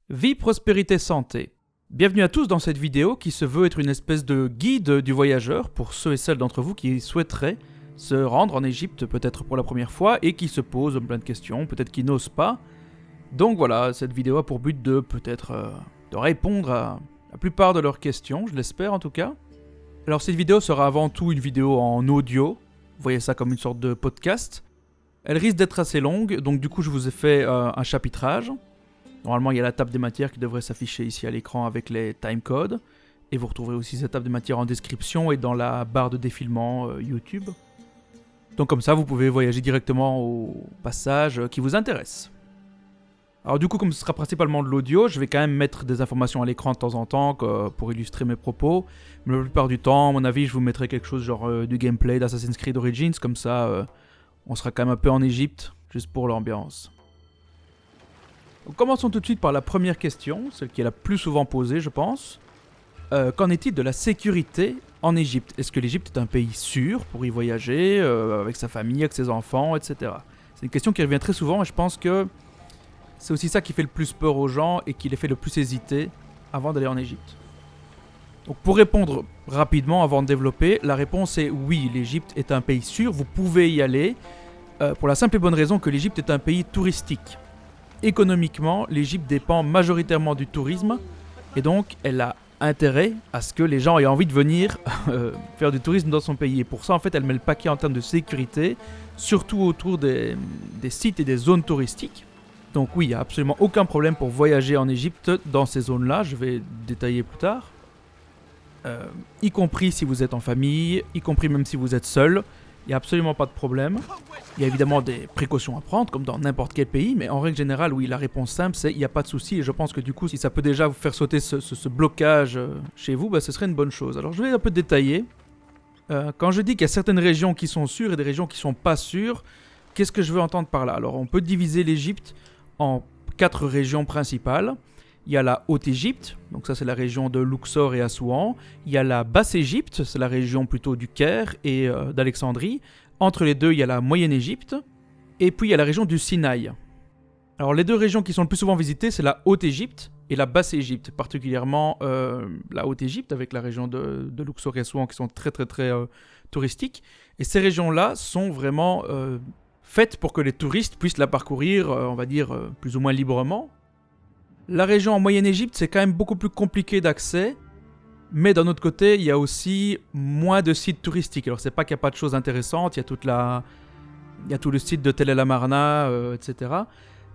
Vie, prospérité, santé. Bienvenue à tous dans cette vidéo qui se veut être une espèce de guide du voyageur pour ceux et celles d'entre vous qui souhaiteraient se rendre en Égypte peut-être pour la première fois et qui se posent plein de questions, peut-être qui n'osent pas. Donc voilà, cette vidéo a pour but de peut-être de répondre à la plupart de leurs questions, je l'espère en tout cas. Alors cette vidéo sera avant tout une vidéo en audio, vous voyez ça comme une sorte de podcast. Elle risque d'être assez longue, donc du coup je vous ai fait un chapitrage. Normalement, il y a la table des matières qui devrait s'afficher ici à l'écran avec les timecodes. Et vous retrouverez aussi cette table des matières en description et dans la barre de défilement YouTube. Donc comme ça, vous pouvez voyager directement au passage qui vous intéresse. Alors du coup, comme ce sera principalement de l'audio, je vais quand même mettre des informations à l'écran de temps en temps pour illustrer mes propos. Mais la plupart du temps, à mon avis, je vous mettrai quelque chose genre du gameplay d'Assassin's Creed Origins. Comme ça, on sera quand même un peu en Égypte, juste pour l'ambiance. Donc, commençons tout de suite par la première question, celle qui est la plus souvent posée, je pense. Qu'en est-il de la sécurité en Égypte ? Est-ce que l'Égypte est un pays sûr pour y voyager, avec sa famille, avec ses enfants, etc. C'est une question qui revient très souvent et je pense que c'est aussi ça qui fait le plus peur aux gens et qui les fait le plus hésiter avant d'aller en Égypte. Donc pour répondre rapidement avant de développer, la réponse est oui, l'Égypte est un pays sûr, vous pouvez y aller, pour la simple et bonne raison que l'Égypte est un pays touristique. Économiquement, l'Égypte dépend majoritairement du tourisme et donc elle a intérêt à ce que les gens aient envie de venir faire du tourisme dans son pays. Et pour ça, en fait, elle met le paquet en termes de sécurité, surtout autour des sites et des zones touristiques. Donc oui, il n'y a absolument aucun problème pour voyager en Égypte dans ces zones-là, je vais détailler plus tard. Y compris si vous êtes en famille, y compris même si vous êtes seul. Il n'y a absolument pas de problème. Il y a évidemment des précautions à prendre, comme dans n'importe quel pays, mais en règle générale, oui, la réponse simple, c'est il n'y a pas de souci. Et je pense que du coup, si ça peut déjà vous faire sauter ce blocage chez vous, ce serait une bonne chose. Alors je vais un peu détailler. Quand je dis qu'il y a certaines régions qui sont sûres et des régions qui ne sont pas sûres, qu'est-ce que je veux entendre par là ? Alors on peut diviser l'Égypte en 4 régions principales. Il y a la Haute-Égypte, donc ça c'est la région de Luxor et Assouan. Il y a la Basse-Égypte, c'est la région plutôt du Caire et d'Alexandrie. Entre les deux, il y a la Moyenne-Égypte. Et puis il y a la région du Sinaï. Alors les deux régions qui sont le plus souvent visitées, c'est la Haute-Égypte et la Basse-Égypte. Particulièrement la Haute-Égypte avec la région de Luxor et Assouan qui sont très touristiques. Et ces régions-là sont vraiment faites pour que les touristes puissent la parcourir, on va dire, plus ou moins librement. La région en Moyenne-Égypte, c'est quand même beaucoup plus compliqué d'accès, mais d'un autre côté, il y a aussi moins de sites touristiques. Alors c'est pas qu'il n'y a pas de choses intéressantes, il y a tout le site de Tel El Amarna, etc.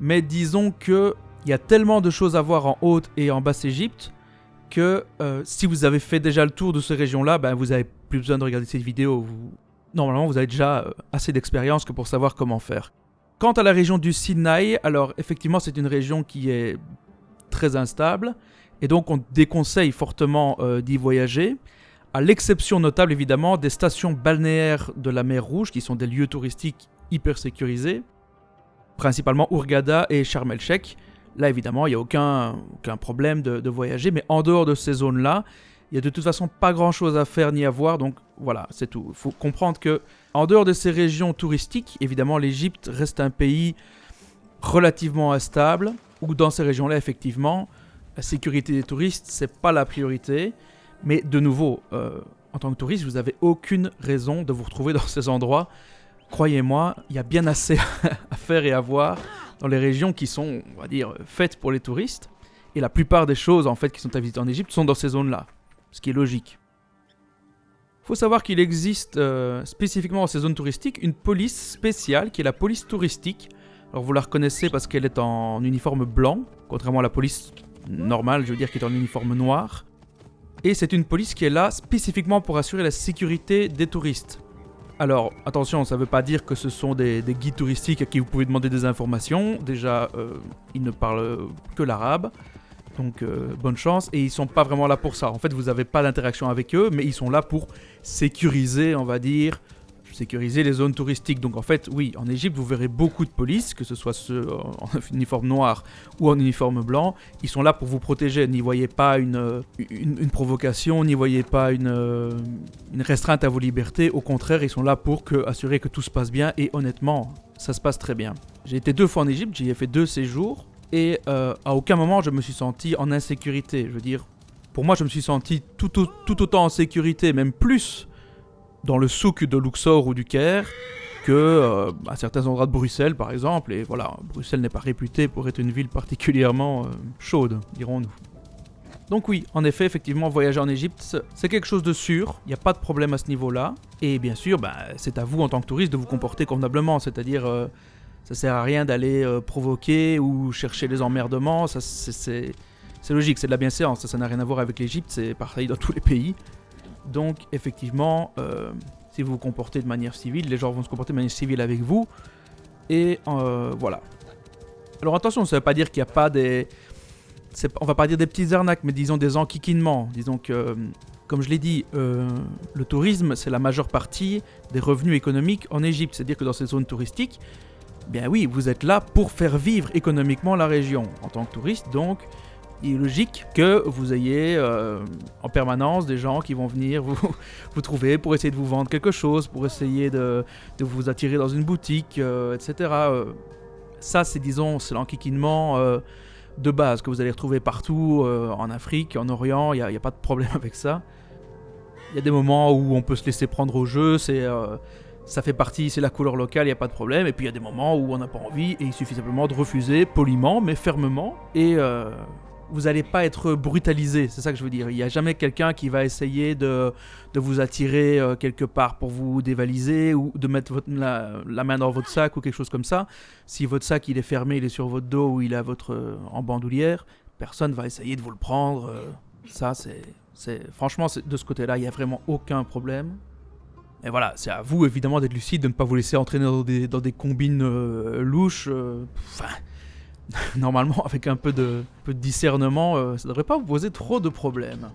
Mais disons qu'il y a tellement de choses à voir en Haute et en Basse-Égypte que si vous avez fait déjà le tour de ces régions-là, vous n'avez plus besoin de regarder cette vidéo. Normalement, vous avez déjà assez d'expérience que pour savoir comment faire. Quant à la région du Sinaï, alors effectivement, c'est une région qui est très instable et donc on déconseille fortement d'y voyager, à l'exception notable évidemment des stations balnéaires de la mer Rouge qui sont des lieux touristiques hyper sécurisés, principalement Hurghada et Sharm el-Sheikh. Là évidemment il n'y a aucun problème de voyager, mais en dehors de ces zones-là, il n'y a de toute façon pas grand-chose à faire ni à voir, donc voilà, c'est tout. Il faut comprendre que en dehors de ces régions touristiques, évidemment l'Égypte reste un pays relativement instable, où dans ces régions-là, effectivement, la sécurité des touristes, c'est pas la priorité. Mais de nouveau, en tant que touriste, vous n'avez aucune raison de vous retrouver dans ces endroits. Croyez-moi, il y a bien assez à faire et à voir dans les régions qui sont, on va dire, faites pour les touristes. Et la plupart des choses, en fait, qui sont à visiter en Égypte sont dans ces zones-là, ce qui est logique. Il faut savoir qu'il existe, spécifiquement dans ces zones touristiques, une police spéciale qui est la police touristique. Alors vous la reconnaissez parce qu'elle est en uniforme blanc, contrairement à la police normale, je veux dire, qui est en uniforme noir. Et c'est une police qui est là spécifiquement pour assurer la sécurité des touristes. Alors attention, ça ne veut pas dire que ce sont des guides touristiques à qui vous pouvez demander des informations. Déjà, ils ne parlent que l'arabe, donc bonne chance. Et ils ne sont pas vraiment là pour ça. En fait, vous n'avez pas d'interaction avec eux, mais ils sont là pour sécuriser, on va dire, sécuriser les zones touristiques. Donc en fait, oui, en Égypte, vous verrez beaucoup de police, que ce soit ceux en uniforme noir ou en uniforme blanc. Ils sont là pour vous protéger. N'y voyez pas une provocation, n'y voyez pas une restreinte à vos libertés. Au contraire, ils sont là pour assurer que tout se passe bien. Et honnêtement, ça se passe très bien. J'ai été 2 fois en Égypte, j'y ai fait 2 séjours. Et à aucun moment je me suis senti en insécurité. Je veux dire, pour moi je me suis senti tout autant en sécurité, même plus, dans le souk de Luxor ou du Caire que à certains endroits de Bruxelles par exemple. Et voilà, Bruxelles n'est pas réputée pour être une ville particulièrement chaude, dirons-nous. Donc oui, en effet, effectivement, voyager en Égypte, c'est quelque chose de sûr, il n'y a pas de problème à ce niveau-là. Et bien sûr, c'est à vous en tant que touriste de vous comporter convenablement, c'est-à-dire ça sert à rien d'aller provoquer ou chercher les emmerdements, ça, c'est logique, c'est de la bienséance, ça n'a rien à voir avec l'Égypte, c'est pareil dans tous les pays. Donc effectivement, si vous vous comportez de manière civile, les gens vont se comporter de manière civile avec vous, et voilà. Alors attention, ça ne veut pas dire qu'il n'y a pas des... on va pas dire des petites arnaques, mais disons des enquiquinements. Disons que, comme je l'ai dit, le tourisme, c'est la majeure partie des revenus économiques en Égypte. C'est-à-dire que dans ces zones touristiques, bien oui, vous êtes là pour faire vivre économiquement la région. En tant que touriste, donc, il est logique que vous ayez en permanence des gens qui vont venir vous trouver pour essayer de vous vendre quelque chose, pour essayer de vous attirer dans une boutique, etc. Ça, c'est l'enquiquinement... de base, que vous allez retrouver partout en Afrique, en Orient, il n'y a pas de problème avec ça. Il y a des moments où on peut se laisser prendre au jeu, ça fait partie, c'est la couleur locale, il n'y a pas de problème. Et puis il y a des moments où on n'a pas envie et il suffit simplement de refuser poliment mais fermement. Et vous n'allez pas être brutalisé, c'est ça que je veux dire. Il n'y a jamais quelqu'un qui va essayer de vous attirer quelque part pour vous dévaliser ou de mettre la main dans votre sac ou quelque chose comme ça. Si votre sac il est fermé, il est sur votre dos ou il est en bandoulière, personne ne va essayer de vous le prendre. Ça, franchement, de ce côté-là, il n'y a vraiment aucun problème. Et voilà, c'est à vous évidemment d'être lucide, de ne pas vous laisser entraîner dans des combines louches. Normalement, avec un peu de discernement, ça ne devrait pas vous poser trop de problèmes.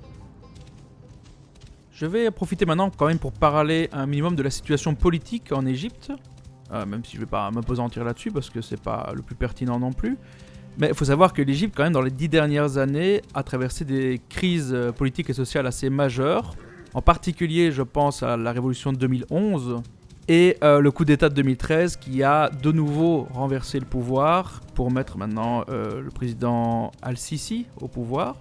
Je vais profiter maintenant quand même pour parler un minimum de la situation politique en Égypte, même si je ne vais pas m'apesantir là-dessus parce que c'est pas le plus pertinent non plus. Mais il faut savoir que l'Égypte, quand même, dans les 10 dernières années, a traversé des crises politiques et sociales assez majeures. En particulier, je pense à la révolution de 2011 et le coup d'État de 2013 qui a de nouveau renversé le pouvoir pour mettre maintenant le président Al-Sisi au pouvoir.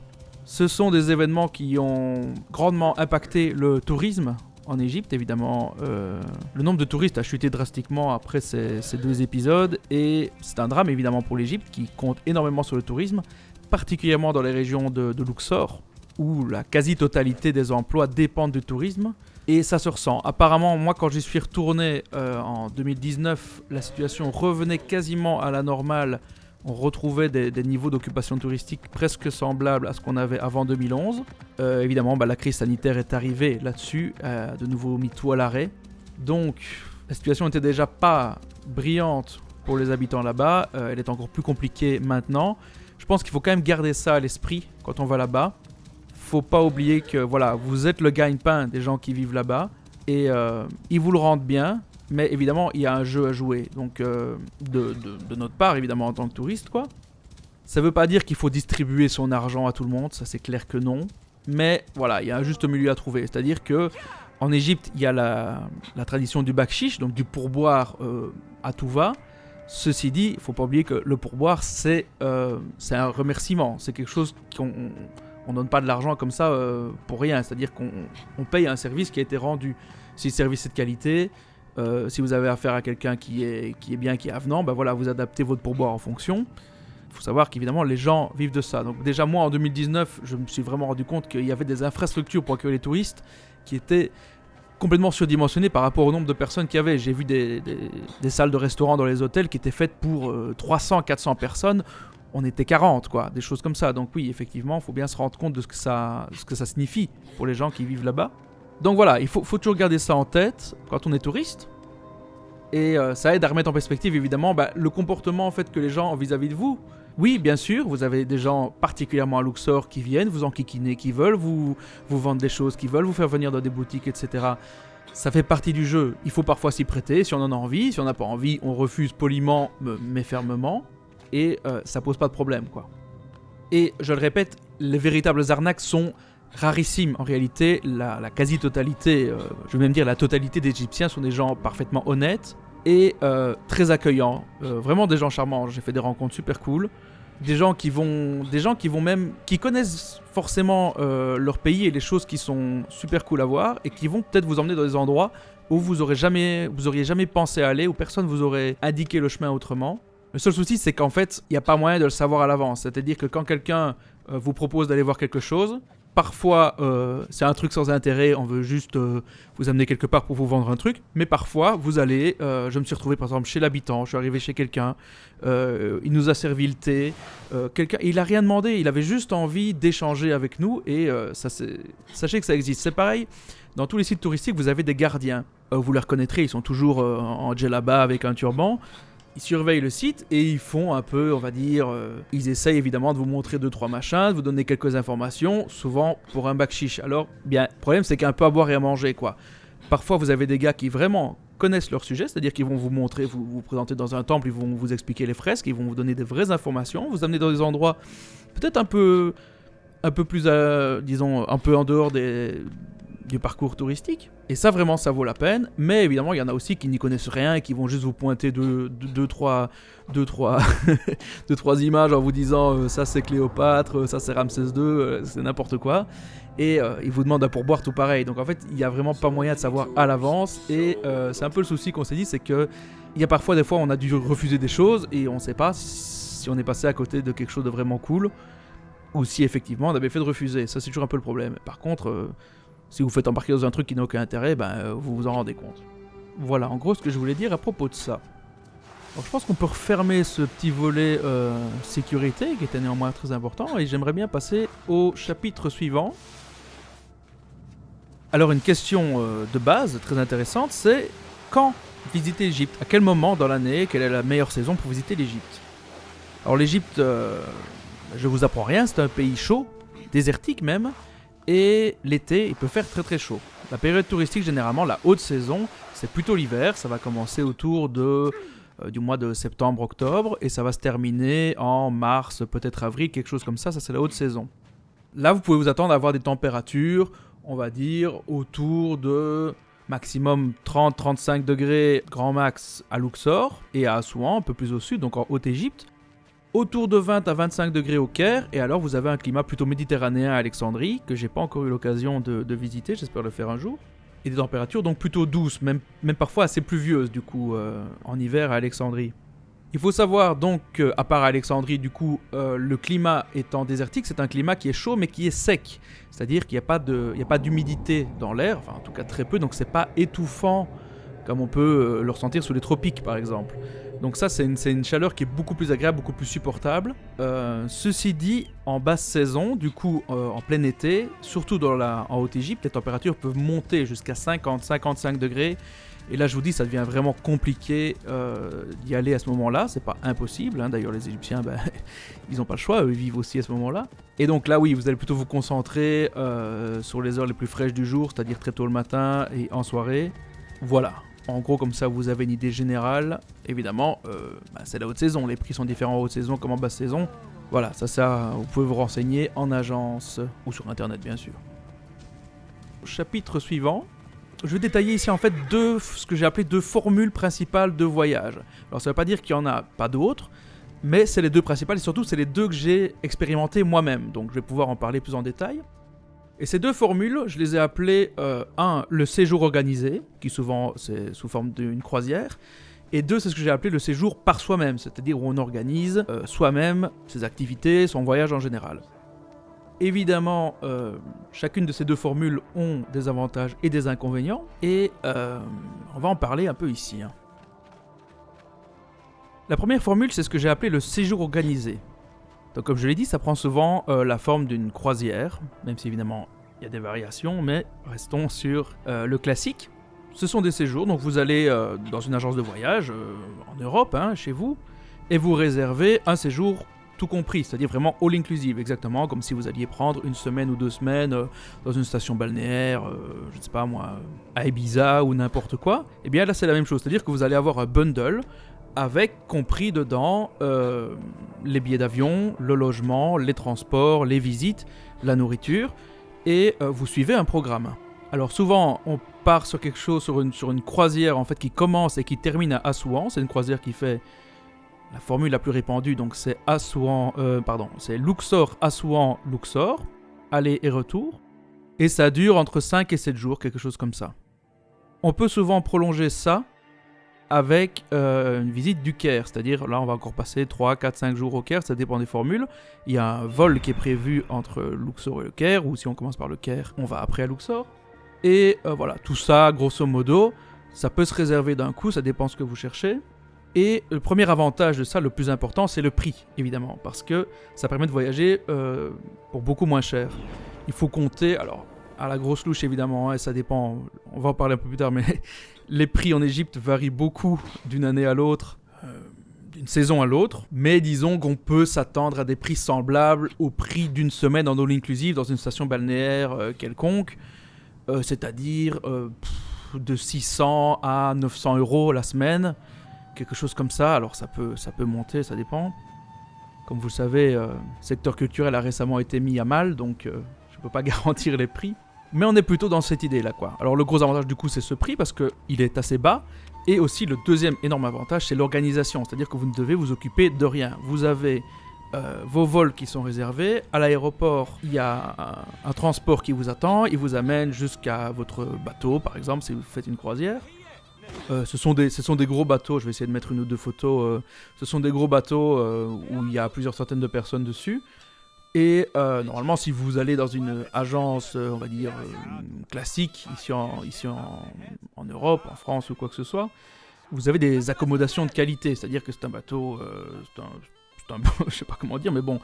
Ce sont des événements qui ont grandement impacté le tourisme en Égypte. Évidemment, le nombre de touristes a chuté drastiquement après ces deux épisodes et c'est un drame évidemment pour l'Égypte qui compte énormément sur le tourisme, particulièrement dans les régions de Luxor, où la quasi-totalité des emplois dépendent du tourisme. Et ça se ressent. Apparemment, moi, quand j'y suis retourné en 2019, la situation revenait quasiment à la normale. On retrouvait des niveaux d'occupation touristique presque semblables à ce qu'on avait avant 2011. Évidemment, la crise sanitaire est arrivée là-dessus, de nouveau mis tout à l'arrêt. Donc, la situation n'était déjà pas brillante pour les habitants là-bas. Elle est encore plus compliquée maintenant. Je pense qu'il faut quand même garder ça à l'esprit quand on va là-bas. Faut pas oublier que voilà, vous êtes le gagne-pain des gens qui vivent là-bas et ils vous le rendent bien, mais évidemment il y a un jeu à jouer, donc de notre part évidemment en tant que touriste quoi. Ça veut pas dire qu'il faut distribuer son argent à tout le monde, ça c'est clair que non, mais voilà, il y a un juste milieu à trouver, c'est-à-dire que en Égypte il y a la tradition du bakshish, donc du pourboire à tout va. Ceci dit, il faut pas oublier que le pourboire c'est un remerciement, c'est quelque chose on donne pas de l'argent comme ça pour rien, c'est-à-dire qu'on paye un service qui a été rendu. Si le service est de qualité, si vous avez affaire à quelqu'un qui est bien, qui est avenant, voilà, vous adaptez votre pourboire en fonction. Il faut savoir qu'évidemment les gens vivent de ça. Donc déjà moi en 2019, je me suis vraiment rendu compte qu'il y avait des infrastructures pour accueillir les touristes qui étaient complètement surdimensionnées par rapport au nombre de personnes qu'il y avait. J'ai vu des salles de restaurants dans les hôtels qui étaient faites pour 300-400 personnes. On était 40, quoi, des choses comme ça. Donc oui, effectivement, il faut bien se rendre compte de ce que ça signifie pour les gens qui vivent là-bas. Donc voilà, il faut toujours garder ça en tête quand on est touriste. Et ça aide à remettre en perspective, évidemment, le comportement en fait, que les gens ont vis-à-vis de vous. Oui, bien sûr, vous avez des gens particulièrement à Luxor qui viennent vous enquiquiner, qui veulent vous vendre des choses, qui veulent vous faire venir dans des boutiques, etc. Ça fait partie du jeu. Il faut parfois s'y prêter, si on en a envie. Si on n'a pas envie, on refuse poliment, mais fermement. Et ça pose pas de problème, quoi. Et je le répète, les véritables arnaques sont rarissimes. En réalité, la quasi-totalité, je vais même dire la totalité des Égyptiens sont des gens parfaitement honnêtes et très accueillants. Vraiment des gens charmants. J'ai fait des rencontres super cool. qui connaissent forcément leur pays et les choses qui sont super cool à voir et qui vont peut-être vous emmener dans des endroits où vous auriez jamais pensé aller, où personne vous aurait indiqué le chemin autrement. Le seul souci, c'est qu'en fait, il n'y a pas moyen de le savoir à l'avance. C'est-à-dire que quand quelqu'un vous propose d'aller voir quelque chose, parfois c'est un truc sans intérêt, on veut juste vous amener quelque part pour vous vendre un truc, mais parfois vous allez, je me suis retrouvé par exemple chez l'habitant, je suis arrivé chez quelqu'un, il nous a servi le thé, il a rien demandé, il avait juste envie d'échanger avec nous et sachez que ça existe. C'est pareil, dans tous les sites touristiques vous avez des gardiens, vous les reconnaîtrez, ils sont toujours en djellaba avec un turban. Ils surveillent le site et ils font un peu, on va dire, ils essayent évidemment de vous montrer 2-3 machins, de vous donner quelques informations, souvent pour un bakshish. Alors, bien, le problème c'est qu'il y a un peu à boire et à manger, quoi. Parfois, vous avez des gars qui vraiment connaissent leur sujet, c'est-à-dire qu'ils vont vous montrer, vous présenter dans un temple, ils vont vous expliquer les fresques, ils vont vous donner des vraies informations, vous amener dans des endroits peut-être un peu plus, disons, un peu en dehors du parcours touristique. Et ça, vraiment, ça vaut la peine. Mais évidemment, il y en a aussi qui n'y connaissent rien et qui vont juste vous pointer deux, trois images en vous disant ça c'est Cléopâtre, ça c'est Ramsès II, c'est n'importe quoi. Et ils vous demandent un pourboire tout pareil. Donc en fait, il n'y a vraiment pas moyen de savoir à l'avance. Et c'est un peu le souci qu'on s'est dit, c'est que il y a parfois, des fois, on a dû refuser des choses et on ne sait pas si on est passé à côté de quelque chose de vraiment cool ou si effectivement on avait fait de refuser. Ça, c'est toujours un peu le problème. Par contre... si vous faites embarquer dans un truc qui n'a aucun intérêt, vous vous en rendez compte. Voilà, en gros, ce que je voulais dire à propos de ça. Alors, je pense qu'on peut refermer ce petit volet sécurité, qui était néanmoins très important, et j'aimerais bien passer au chapitre suivant. Alors, une question de base, très intéressante, c'est quand visiter l'Égypte ? À quel moment dans l'année ? Quelle est la meilleure saison pour visiter l'Égypte ? Alors, l'Égypte, je vous apprends rien, c'est un pays chaud, désertique même, et l'été, il peut faire très très chaud. La période touristique, généralement, la haute saison, c'est plutôt l'hiver. Ça va commencer autour du mois de septembre-octobre et ça va se terminer en mars, peut-être avril, quelque chose comme ça. Ça, c'est la haute saison. Là, vous pouvez vous attendre à avoir des températures, on va dire, autour de maximum 30-35 degrés grand max à Luxor et à Assouan, un peu plus au sud, donc en Haute-Égypte. Autour de 20 à 25 degrés au Caire, et alors vous avez un climat plutôt méditerranéen à Alexandrie, que j'ai pas encore eu l'occasion de visiter, j'espère le faire un jour. Et des températures donc plutôt douces, même parfois assez pluvieuses du coup, en hiver à Alexandrie. Il faut savoir donc qu'à part à Alexandrie, du coup, le climat étant désertique, c'est un climat qui est chaud mais qui est sec. C'est-à-dire qu'il n'y a pas d'humidité dans l'air, enfin en tout cas très peu, donc c'est pas étouffant comme on peut le ressentir sous les tropiques par exemple. Donc ça, c'est une chaleur qui est beaucoup plus agréable, beaucoup plus supportable. Ceci dit, en basse saison, du coup, en plein été, surtout en Haute-Égypte, les températures peuvent monter jusqu'à 50-55 degrés. Et là, je vous dis, ça devient vraiment compliqué d'y aller à ce moment-là. C'est pas impossible, hein. D'ailleurs, les Égyptiens, ils n'ont pas le choix, eux, ils vivent aussi à ce moment-là. Et donc là, oui, vous allez plutôt vous concentrer sur les heures les plus fraîches du jour, c'est-à-dire très tôt le matin et en soirée. Voilà. En gros, comme ça, vous avez une idée générale. Évidemment, c'est la haute saison. Les prix sont différents en haute saison comme en basse saison. Voilà, ça, vous pouvez vous renseigner en agence ou sur Internet, bien sûr. Chapitre suivant. Je vais détailler ici, en fait, ce que j'ai appelé 2 formules principales de voyage. Alors, ça ne veut pas dire qu'il n'y en a pas d'autres, mais c'est les 2 principales et surtout, c'est les 2 que j'ai expérimentées moi-même. Donc, je vais pouvoir en parler plus en détail. Et ces 2 formules, je les ai appelées le séjour organisé, qui souvent c'est sous forme d'une croisière, et 2, c'est ce que j'ai appelé le séjour par soi-même, c'est-à-dire où on organise soi-même ses activités, son voyage en général. Évidemment, chacune de ces 2 formules ont des avantages et des inconvénients, et on va en parler un peu ici. La première formule, c'est ce que j'ai appelé le séjour organisé. Donc comme je l'ai dit, ça prend souvent la forme d'une croisière, même si évidemment il y a des variations, mais restons sur le classique. Ce sont des séjours, donc vous allez dans une agence de voyage en Europe, chez vous, et vous réservez un séjour tout compris, c'est-à-dire vraiment all inclusive, exactement comme si vous alliez prendre 1 semaine ou 2 semaines dans une station balnéaire, je ne sais pas moi, à Ibiza ou n'importe quoi. Et bien là c'est la même chose, c'est-à-dire que vous allez avoir un bundle avec compris dedans les billets d'avion, le logement, les transports, les visites, la nourriture, et vous suivez un programme. Alors souvent on part sur quelque chose, sur une croisière en fait qui commence et qui termine à Assouan, c'est une croisière qui fait La formule la plus répandue, donc c'est c'est Luxor, Assouan, Luxor, aller et retour. Et ça dure entre 5 et 7 jours, quelque chose comme ça. On peut souvent prolonger ça avec une visite du Caire, c'est-à-dire là on va encore passer 3, 4, 5 jours au Caire, ça dépend des formules. Il y a un vol qui est prévu entre Luxor et le Caire, ou si on commence par le Caire, on va après à Luxor. Et voilà, tout ça, grosso modo, ça peut se réserver d'un coup, ça dépend ce que vous cherchez. Et le premier avantage de ça, le plus important, c'est le prix, évidemment, parce que ça permet de voyager pour beaucoup moins cher. Il faut compter, alors à la grosse louche évidemment, et ça dépend, on va en parler un peu plus tard, mais les prix en Égypte varient beaucoup d'une année à l'autre, d'une saison à l'autre, mais disons qu'on peut s'attendre à des prix semblables au prix d'une semaine en all-inclusive dans une station balnéaire quelconque, c'est-à-dire de 600 à 900 € la semaine, quelque chose comme ça. Alors ça peut monter, ça dépend. Comme vous le savez, le secteur culturel a récemment été mis à mal, donc je ne peux pas garantir les prix. Mais on est plutôt dans cette idée-là, quoi. Alors le gros avantage du coup, c'est ce prix, parce qu'il est assez bas. Et aussi le deuxième énorme avantage, c'est l'organisation. C'est-à-dire que vous ne devez vous occuper de rien. Vous avez vos vols qui sont réservés. À l'aéroport, il y a un transport qui vous attend. Il vous amène jusqu'à votre bateau, par exemple, si vous faites une croisière. Ce sont des gros bateaux, je vais essayer de mettre une ou deux photos. Ce sont des gros bateaux où il y a plusieurs centaines de personnes dessus. Et normalement, si vous allez dans une agence, on va dire, classique, ici en Europe, en France ou quoi que ce soit, vous avez des accommodations de qualité. C'est-à-dire que c'est un bateau, je sais pas comment dire, mais bon,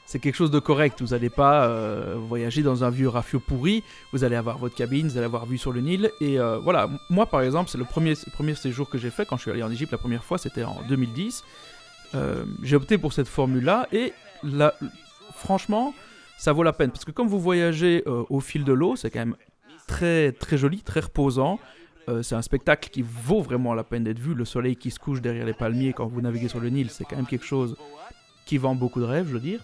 c'est quelque chose de correct. Vous n'allez pas voyager dans un vieux rafio pourri. Vous allez avoir votre cabine, vous allez avoir vue sur le Nil. Et voilà, moi par exemple, c'est le premier séjour que j'ai fait quand je suis allé en Égypte la première fois, c'était en 2010. J'ai opté pour cette formule-là et franchement, ça vaut la peine. Parce que comme vous voyagez au fil de l'eau, c'est quand même très, très joli, très reposant. C'est un spectacle qui vaut vraiment la peine d'être vu. Le soleil qui se couche derrière les palmiers quand vous naviguez sur le Nil, c'est quand même quelque chose qui vend beaucoup de rêves, je veux dire.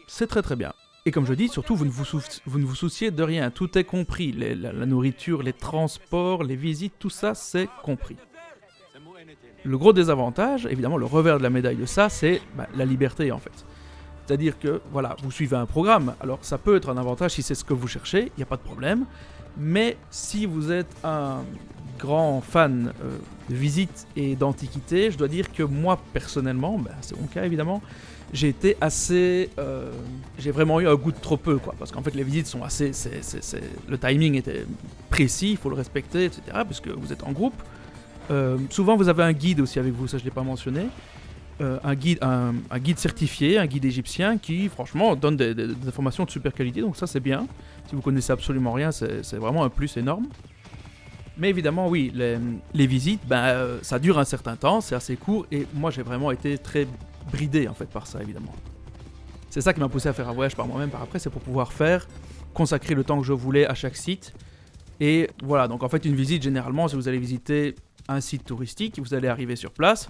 C'est très très bien. Et comme je dis, surtout, vous ne vous souciez de rien. Tout est compris. La nourriture, les transports, les visites, tout ça, c'est compris. Le gros désavantage, évidemment, le revers de la médaille de ça, c'est la liberté, en fait. C'est-à-dire que, voilà, vous suivez un programme. Alors, ça peut être un avantage si c'est ce que vous cherchez, il n'y a pas de problème. Mais si vous êtes un grand fan de visite et d'antiquité, je dois dire que moi, personnellement, c'est mon cas, évidemment, j'ai été assez... j'ai vraiment eu un goût de trop peu, quoi. Parce qu'en fait, les visites sont assez... le timing était précis, il faut le respecter, etc. Parce que vous êtes en groupe. Souvent, vous avez un guide aussi avec vous, ça je ne l'ai pas mentionné. Un guide certifié, un guide égyptien qui, franchement, donne des informations de super qualité. Donc ça, c'est bien. Si vous connaissez absolument rien, c'est vraiment un plus énorme. Mais évidemment, oui, les visites, ça dure un certain temps, c'est assez court. Et moi, j'ai vraiment été très bridé, en fait, par ça, évidemment. C'est ça qui m'a poussé à faire un voyage par moi-même par après, c'est pour pouvoir consacrer le temps que je voulais à chaque site. Et voilà, donc en fait, une visite, généralement, si vous allez visiter un site touristique, vous allez arriver sur place,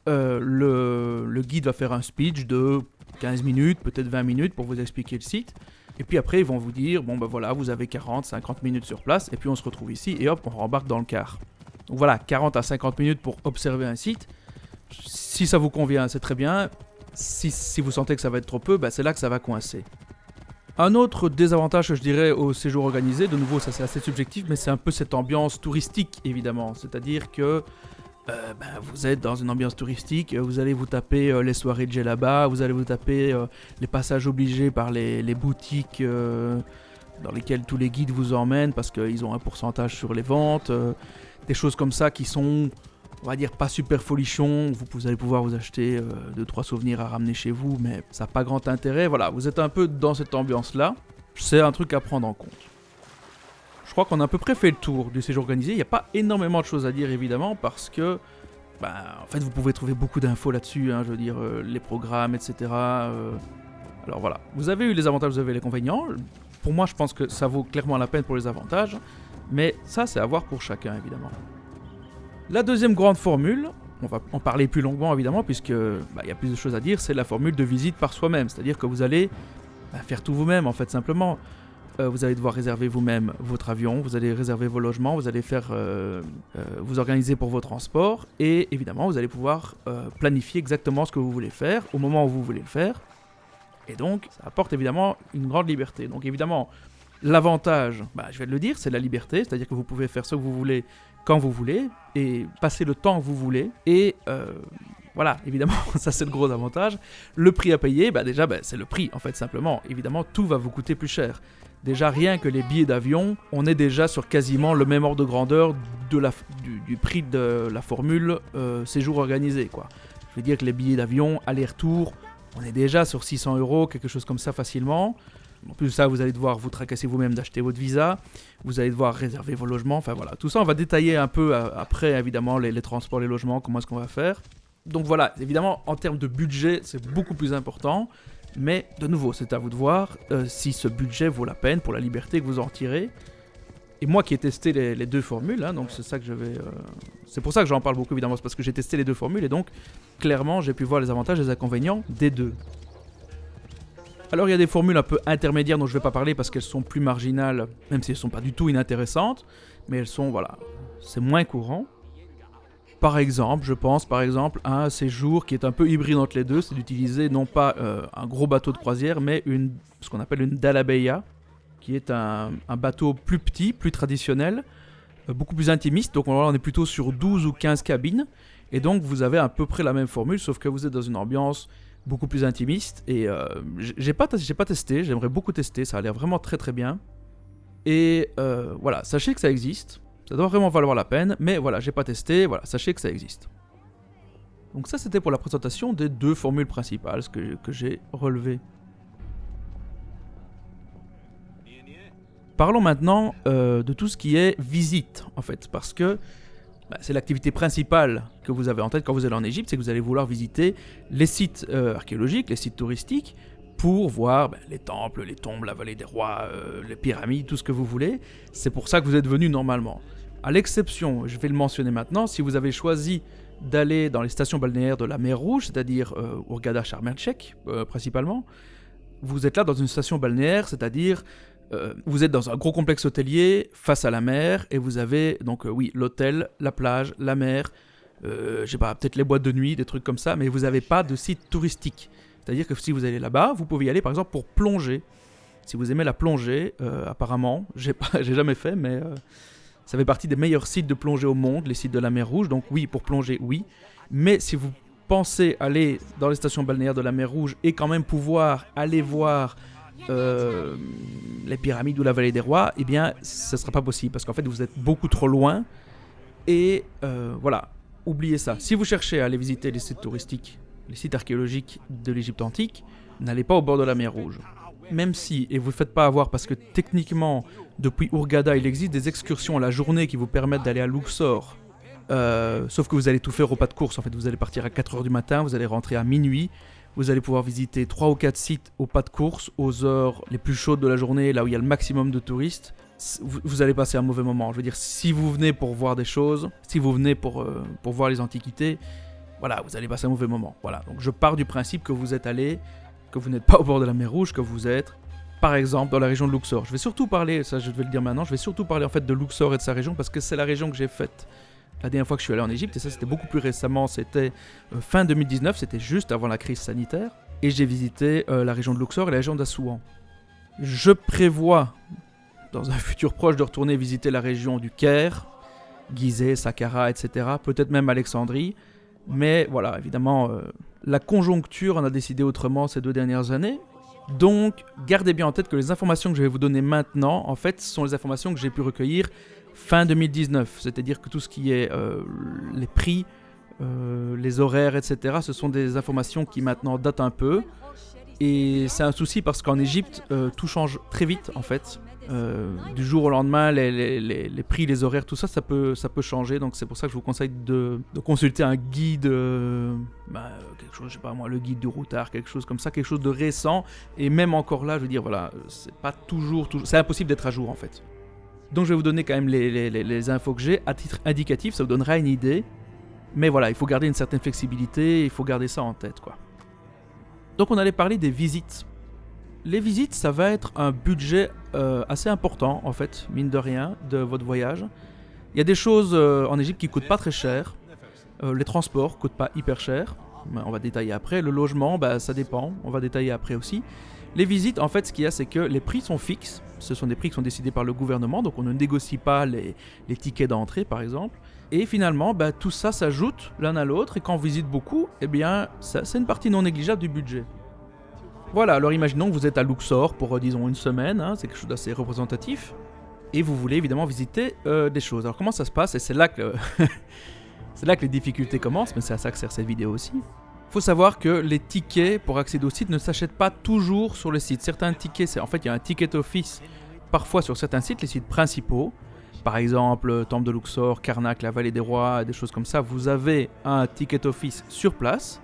le guide va faire un speech de 15 minutes, peut-être 20 minutes pour vous expliquer le site. Et puis après, ils vont vous dire, voilà, vous avez 40, 50 minutes sur place, et puis on se retrouve ici, et hop, on rembarque dans le car. Donc voilà, 40 à 50 minutes pour observer un site. Si ça vous convient, c'est très bien. Si vous sentez que ça va être trop peu, c'est là que ça va coincer. Un autre désavantage que je dirais au séjour organisé, de nouveau ça c'est assez subjectif, mais c'est un peu cette ambiance touristique évidemment. C'est-à-dire que vous êtes dans une ambiance touristique, vous allez vous taper les soirées de djellaba, vous allez vous taper les passages obligés par les boutiques dans lesquelles tous les guides vous emmènent parce qu'ils ont un pourcentage sur les ventes, des choses comme ça qui sont, on va dire, pas super folichons. Vous allez pouvoir vous acheter 2-3 souvenirs à ramener chez vous, mais ça n'a pas grand intérêt. Voilà, vous êtes un peu dans cette ambiance-là. C'est un truc à prendre en compte. Je crois qu'on a à peu près fait le tour du séjour organisé. Il n'y a pas énormément de choses à dire, évidemment, parce que, en fait, vous pouvez trouver beaucoup d'infos là-dessus. Je veux dire, les programmes, etc. Alors voilà, vous avez eu les avantages, vous avez les inconvénients. Pour moi, je pense que ça vaut clairement la peine pour les avantages. Mais ça, c'est à voir pour chacun, évidemment. La deuxième grande formule, on va en parler plus longuement évidemment puisque y a plus de choses à dire, c'est la formule de visite par soi-même. C'est-à-dire que vous allez faire tout vous-même en fait simplement. vous allez devoir réserver vous-même votre avion, vous allez réserver vos logements, vous allez vous organiser pour vos transports et évidemment vous allez pouvoir planifier exactement ce que vous voulez faire au moment où vous voulez le faire. Et donc ça apporte évidemment une grande liberté. Donc évidemment l'avantage, je vais le dire, c'est la liberté, c'est-à-dire que vous pouvez faire ce que vous voulez quand vous voulez et passer le temps que vous voulez et voilà, évidemment, ça c'est le gros avantage. Le prix à payer, déjà, c'est le prix, en fait, simplement. Évidemment, tout va vous coûter plus cher. Déjà, rien que les billets d'avion, on est déjà sur quasiment le même ordre de grandeur du prix de la formule séjour organisé, quoi. Je veux dire que les billets d'avion, aller-retour, on est déjà sur 600 €, quelque chose comme ça facilement. En plus de ça, vous allez devoir vous tracasser vous-même d'acheter votre visa, vous allez devoir réserver vos logements, enfin voilà. Tout ça, on va détailler un peu après, évidemment, les transports, les logements, comment est-ce qu'on va faire. Donc voilà, évidemment, en termes de budget, c'est beaucoup plus important. Mais de nouveau, c'est à vous de voir si ce budget vaut la peine pour la liberté que vous en tirez. Et moi qui ai testé les deux formules, donc c'est ça que je vais... c'est pour ça que j'en parle beaucoup, évidemment, c'est parce que j'ai testé les deux formules. Et donc, clairement, j'ai pu voir les avantages et les inconvénients des deux. Alors, il y a des formules un peu intermédiaires dont je ne vais pas parler parce qu'elles sont plus marginales, même si elles ne sont pas du tout inintéressantes. Mais elles sont, voilà, c'est moins courant. Par exemple, je pense à un séjour qui est un peu hybride entre les deux, c'est d'utiliser non pas un gros bateau de croisière, mais ce qu'on appelle une dalabeya, qui est un bateau plus petit, plus traditionnel, beaucoup plus intimiste. Donc on est plutôt sur 12 ou 15 cabines, et donc vous avez à peu près la même formule, sauf que vous êtes dans une ambiance beaucoup plus intimiste. Et j'ai pas testé, j'aimerais beaucoup tester, ça a l'air vraiment très très bien. Et voilà, sachez que ça existe. Ça doit vraiment valoir la peine, mais voilà, j'ai pas testé, voilà, sachez que ça existe. Donc ça, c'était pour la présentation des deux formules principales que j'ai relevées. Parlons maintenant de tout ce qui est visite, en fait, parce que c'est l'activité principale que vous avez en tête quand vous allez en Égypte, c'est que vous allez vouloir visiter les sites archéologiques, les sites touristiques, pour voir les temples, les tombes, la vallée des rois, les pyramides, tout ce que vous voulez. C'est pour ça que vous êtes venu normalement. À l'exception, je vais le mentionner maintenant, si vous avez choisi d'aller dans les stations balnéaires de la mer Rouge, c'est-à-dire Hurghada, Sharm el-Sheikh principalement, vous êtes là dans une station balnéaire, c'est-à-dire vous êtes dans un gros complexe hôtelier face à la mer et vous avez donc l'hôtel, la plage, la mer, peut-être les boîtes de nuit, des trucs comme ça, mais vous n'avez pas de site touristique. C'est-à-dire que si vous allez là-bas, vous pouvez y aller par exemple pour plonger. Si vous aimez la plongée, apparemment, j'ai jamais fait, mais ça fait partie des meilleurs sites de plongée au monde, les sites de la mer Rouge. Donc oui, pour plonger, oui. Mais si vous pensez aller dans les stations balnéaires de la mer Rouge et quand même pouvoir aller voir les pyramides ou la vallée des rois, eh bien, ce ne sera pas possible parce qu'en fait, vous êtes beaucoup trop loin. Et voilà, oubliez ça. Si vous cherchez à aller visiter les sites touristiques, les sites archéologiques de l'Égypte antique, n'allez pas au bord de la mer Rouge. Même si, et vous ne faites pas avoir parce que techniquement, depuis Hurghada, il existe des excursions à la journée qui vous permettent d'aller à Luxor. Sauf que vous allez tout faire au pas de course. En fait, vous allez partir à 4h du matin, vous allez rentrer à minuit. Vous allez pouvoir visiter 3 ou 4 sites au pas de course, aux heures les plus chaudes de la journée, là où il y a le maximum de touristes. Vous allez passer un mauvais moment. Je veux dire, si vous venez pour voir des choses, si vous venez pour voir les antiquités, voilà, vous allez passer un mauvais moment. Voilà, donc je pars du principe que vous êtes allé, que vous n'êtes pas au bord de la mer Rouge, que vous êtes, par exemple, dans la région de Luxor. Je vais surtout parler, ça je vais le dire maintenant, je vais surtout parler en fait de Luxor et de sa région parce que c'est la région que j'ai faite la dernière fois que je suis allé en Égypte, et ça c'était beaucoup plus récemment, c'était fin 2019, c'était juste avant la crise sanitaire, et j'ai visité la région de Luxor et la région d'Assouan. Je prévois, dans un futur proche, de retourner visiter la région du Caire, Gizeh, Saqqara, etc., peut-être même Alexandrie, mais voilà, évidemment, la conjoncture en a décidé autrement ces 2 dernières années. Donc, gardez bien en tête que les informations que je vais vous donner maintenant, en fait, sont les informations que j'ai pu recueillir fin 2019. C'est-à-dire que tout ce qui est les prix, les horaires, etc., ce sont des informations qui maintenant datent un peu. Et c'est un souci parce qu'en Égypte, tout change très vite, en fait. Du jour au lendemain, les prix, les horaires, tout ça, ça peut changer. Donc c'est pour ça que je vous conseille de consulter un guide, quelque chose, je sais pas moi, le guide du routard, quelque chose comme ça, quelque chose de récent. Et même encore là, je veux dire, voilà, c'est pas toujours, c'est impossible d'être à jour en fait. Donc je vais vous donner quand même les infos que j'ai à titre indicatif, ça vous donnera une idée. Mais voilà, il faut garder une certaine flexibilité, il faut garder ça en tête, quoi. Donc on allait parler des visites. Les visites, ça va être un budget assez important, en fait, mine de rien, de votre voyage. Il y a des choses en Égypte qui coûtent pas très cher. Les transports coûtent pas hyper cher. On va détailler après. Le logement, ça dépend. On va détailler après aussi. Les visites, en fait, ce qu'il y a, c'est que les prix sont fixes. Ce sont des prix qui sont décidés par le gouvernement, donc on ne négocie pas les tickets d'entrée, par exemple. Et finalement, tout ça s'ajoute l'un à l'autre, et quand on visite beaucoup, c'est une partie non négligeable du budget. Voilà, alors imaginons que vous êtes à Luxor pour, disons, une semaine, c'est quelque chose d'assez représentatif, et vous voulez évidemment visiter des choses. Alors comment ça se passe? Et c'est là que c'est là que les difficultés commencent, mais c'est à ça que sert cette vidéo aussi. Il faut savoir que les tickets pour accéder au site ne s'achètent pas toujours sur le site. Certains tickets, il y a un ticket office parfois sur certains sites, les sites principaux. Par exemple, Temple de Luxor, Karnak, la Vallée des Rois, des choses comme ça. Vous avez un ticket office sur place.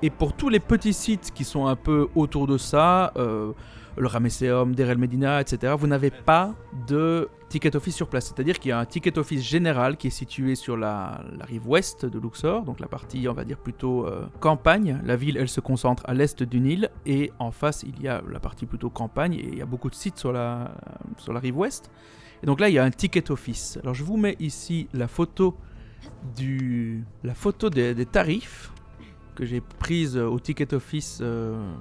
Et pour tous les petits sites qui sont un peu autour de ça, le Ramesséum, Deir el Medina, etc., vous n'avez pas de ticket office sur place. C'est-à-dire qu'il y a un ticket office général qui est situé sur la rive ouest de Luxor, donc la partie, on va dire, plutôt campagne. La ville, elle se concentre à l'est du Nil, et en face, il y a la partie plutôt campagne, et il y a beaucoup de sites sur la rive ouest. Et donc là, il y a un ticket office. Alors je vous mets ici la photo des tarifs que j'ai prise au ticket office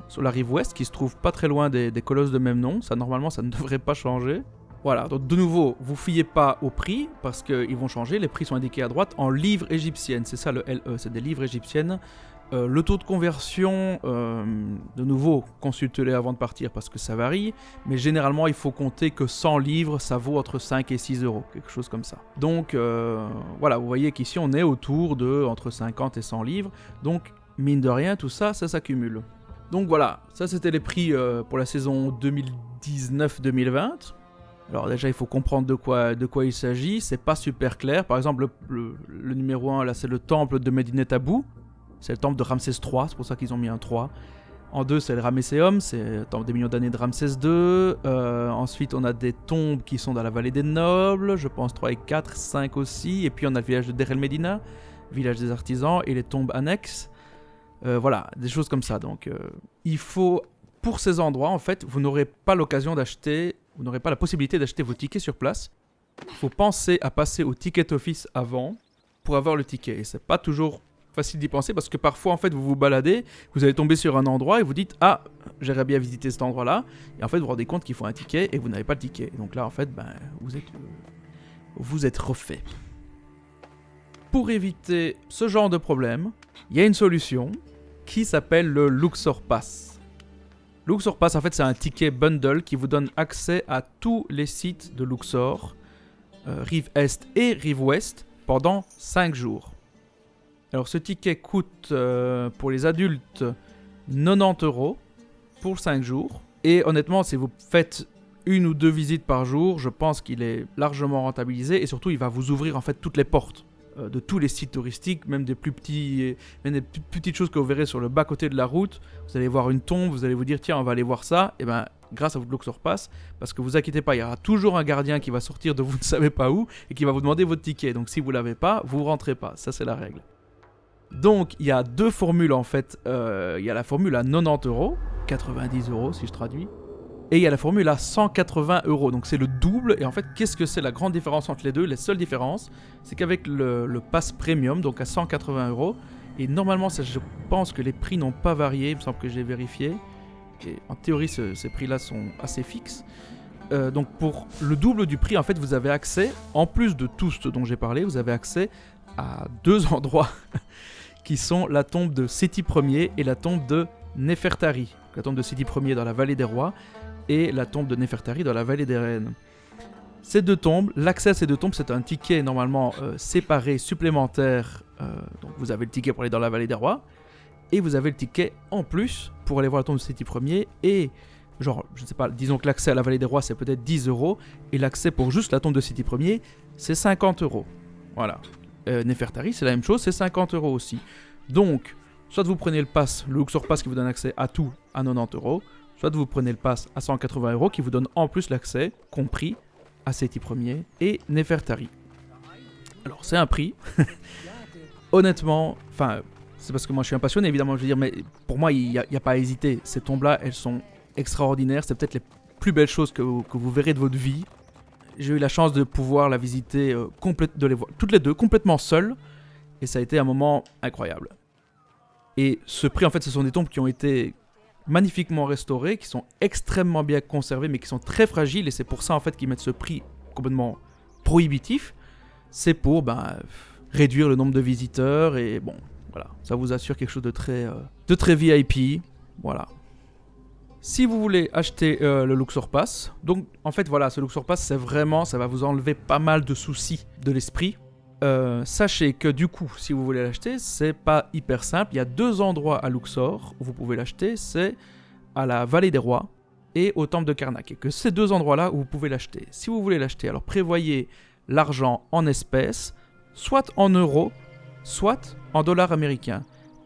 sur la rive ouest, qui se trouve pas très loin des colosses de même nom. Ça, normalement, ça ne devrait pas changer. Voilà, donc de nouveau, vous fiez pas au prix, parce qu'ils vont changer. Les prix sont indiqués à droite en livres égyptiennes. C'est ça le LE, c'est des livres égyptiennes. Le taux de conversion, de nouveau, consultez-les avant de partir parce que ça varie. Mais généralement, il faut compter que 100 livres, ça vaut entre 5 et 6 euros, quelque chose comme ça. Donc voilà, vous voyez qu'ici, on est autour de entre 50 et 100 livres. Donc, mine de rien, tout ça, ça s'accumule. Donc voilà, ça c'était les prix pour la saison 2019-2020. Alors déjà, il faut comprendre de quoi il s'agit. C'est pas super clair. Par exemple, le numéro 1, là, c'est le temple de Medinet Abou. C'est le temple de Ramsès III, c'est pour ça qu'ils ont mis un 3. En 2, c'est le Ramesséum, c'est le temple des millions d'années de Ramsès II. Ensuite, on a des tombes qui sont dans la vallée des nobles, je pense 3 et 4, 5 aussi. Et puis, on a le village de Deir el Medina, village des artisans, et les tombes annexes. Voilà, des choses comme ça. Donc, il faut, pour ces endroits, en fait, vous n'aurez pas l'occasion d'acheter, vous n'aurez pas la possibilité d'acheter vos tickets sur place. Il faut penser à passer au ticket office avant pour avoir le ticket. Et c'est pas toujours facile d'y penser parce que parfois, en fait, vous vous baladez, vous allez tomber sur un endroit et vous dites « Ah, j'aimerais bien visiter cet endroit-là ». Et en fait, vous vous rendez compte qu'il faut un ticket et vous n'avez pas le ticket. Et donc là, en fait, vous êtes refait. Pour éviter ce genre de problème, il y a une solution qui s'appelle le Luxor Pass. Luxor Pass, en fait, c'est un ticket bundle qui vous donne accès à tous les sites de Luxor, rive est et rive ouest, pendant 5 jours. Alors, ce ticket coûte pour les adultes 90 € pour 5 jours. Et honnêtement, si vous faites 1 ou 2 visites par jour, je pense qu'il est largement rentabilisé. Et surtout, il va vous ouvrir en fait toutes les portes de tous les sites touristiques, même des plus petites choses que vous verrez sur le bas-côté de la route. Vous allez voir une tombe, vous allez vous dire, tiens, on va aller voir ça. Et grâce à votre Luxor Pass, parce que vous inquiétez pas, il y aura toujours un gardien qui va sortir de vous ne savez pas où et qui va vous demander votre ticket. Donc, si vous l'avez pas, vous rentrez pas. Ça, c'est la règle. Donc, il y a 2 formules en fait. Il y a la formule à 90 €, 90 € si je traduis. Et il y a la formule à 180 €. Donc, c'est le double. Et en fait, qu'est-ce que c'est la grande différence entre les deux? La seule différence, c'est qu'avec le pass premium, donc à 180 €, et normalement, je pense que les prix n'ont pas varié. Il me semble que j'ai vérifié. Et en théorie, ces prix-là sont assez fixes. Donc, pour le double du prix, en fait, vous avez accès, en plus de tout ce dont j'ai parlé, vous avez accès à 2 endroits qui sont la tombe de Séti Ier et la tombe de Nefertari. La tombe de Séti Ier dans la vallée des rois et la tombe de Nefertari dans la vallée des reines. Ces 2 tombes, l'accès à ces 2 tombes, c'est un ticket normalement séparé, supplémentaire. Donc vous avez le ticket pour aller dans la vallée des rois et vous avez le ticket en plus pour aller voir la tombe de Séti Ier et genre, je ne sais pas, disons que l'accès à la vallée des rois c'est peut-être 10 € et l'accès pour juste la tombe de Séti Ier c'est 50 €. Voilà. Nefertari, c'est la même chose, c'est 50 € aussi. Donc, soit vous prenez le pass, le Luxor Pass qui vous donne accès à tout à 90 €, soit vous prenez le pass à 180 € qui vous donne en plus l'accès, compris, à Séti Ier et Nefertari. Alors, c'est un prix. Honnêtement, c'est parce que moi je suis un passionné, évidemment, je veux dire, mais pour moi, il n'y a pas à hésiter. Ces tombes-là, elles sont extraordinaire, c'est peut-être les plus belles choses que vous verrez de votre vie. J'ai eu la chance de pouvoir la visiter, de les voir toutes les deux, complètement seules, et ça a été un moment incroyable. Et ce prix, en fait, ce sont des tombes qui ont été magnifiquement restaurées, qui sont extrêmement bien conservées, mais qui sont très fragiles, et c'est pour ça, en fait, qu'ils mettent ce prix complètement prohibitif. C'est pour réduire le nombre de visiteurs, et bon, voilà, ça vous assure quelque chose de très VIP, voilà. Si vous voulez acheter le Luxor Pass, donc en fait voilà, ce Luxor Pass c'est vraiment, ça va vous enlever pas mal de soucis de l'esprit. Sachez que du coup, si vous voulez l'acheter, c'est pas hyper simple. Il y a 2 endroits à Luxor où vous pouvez l'acheter, c'est à la Vallée des Rois et au Temple de Karnak. Et que ces 2 endroits-là où vous pouvez l'acheter. Si vous voulez l'acheter, alors prévoyez l'argent en espèces, soit en euros, soit en dollars américains.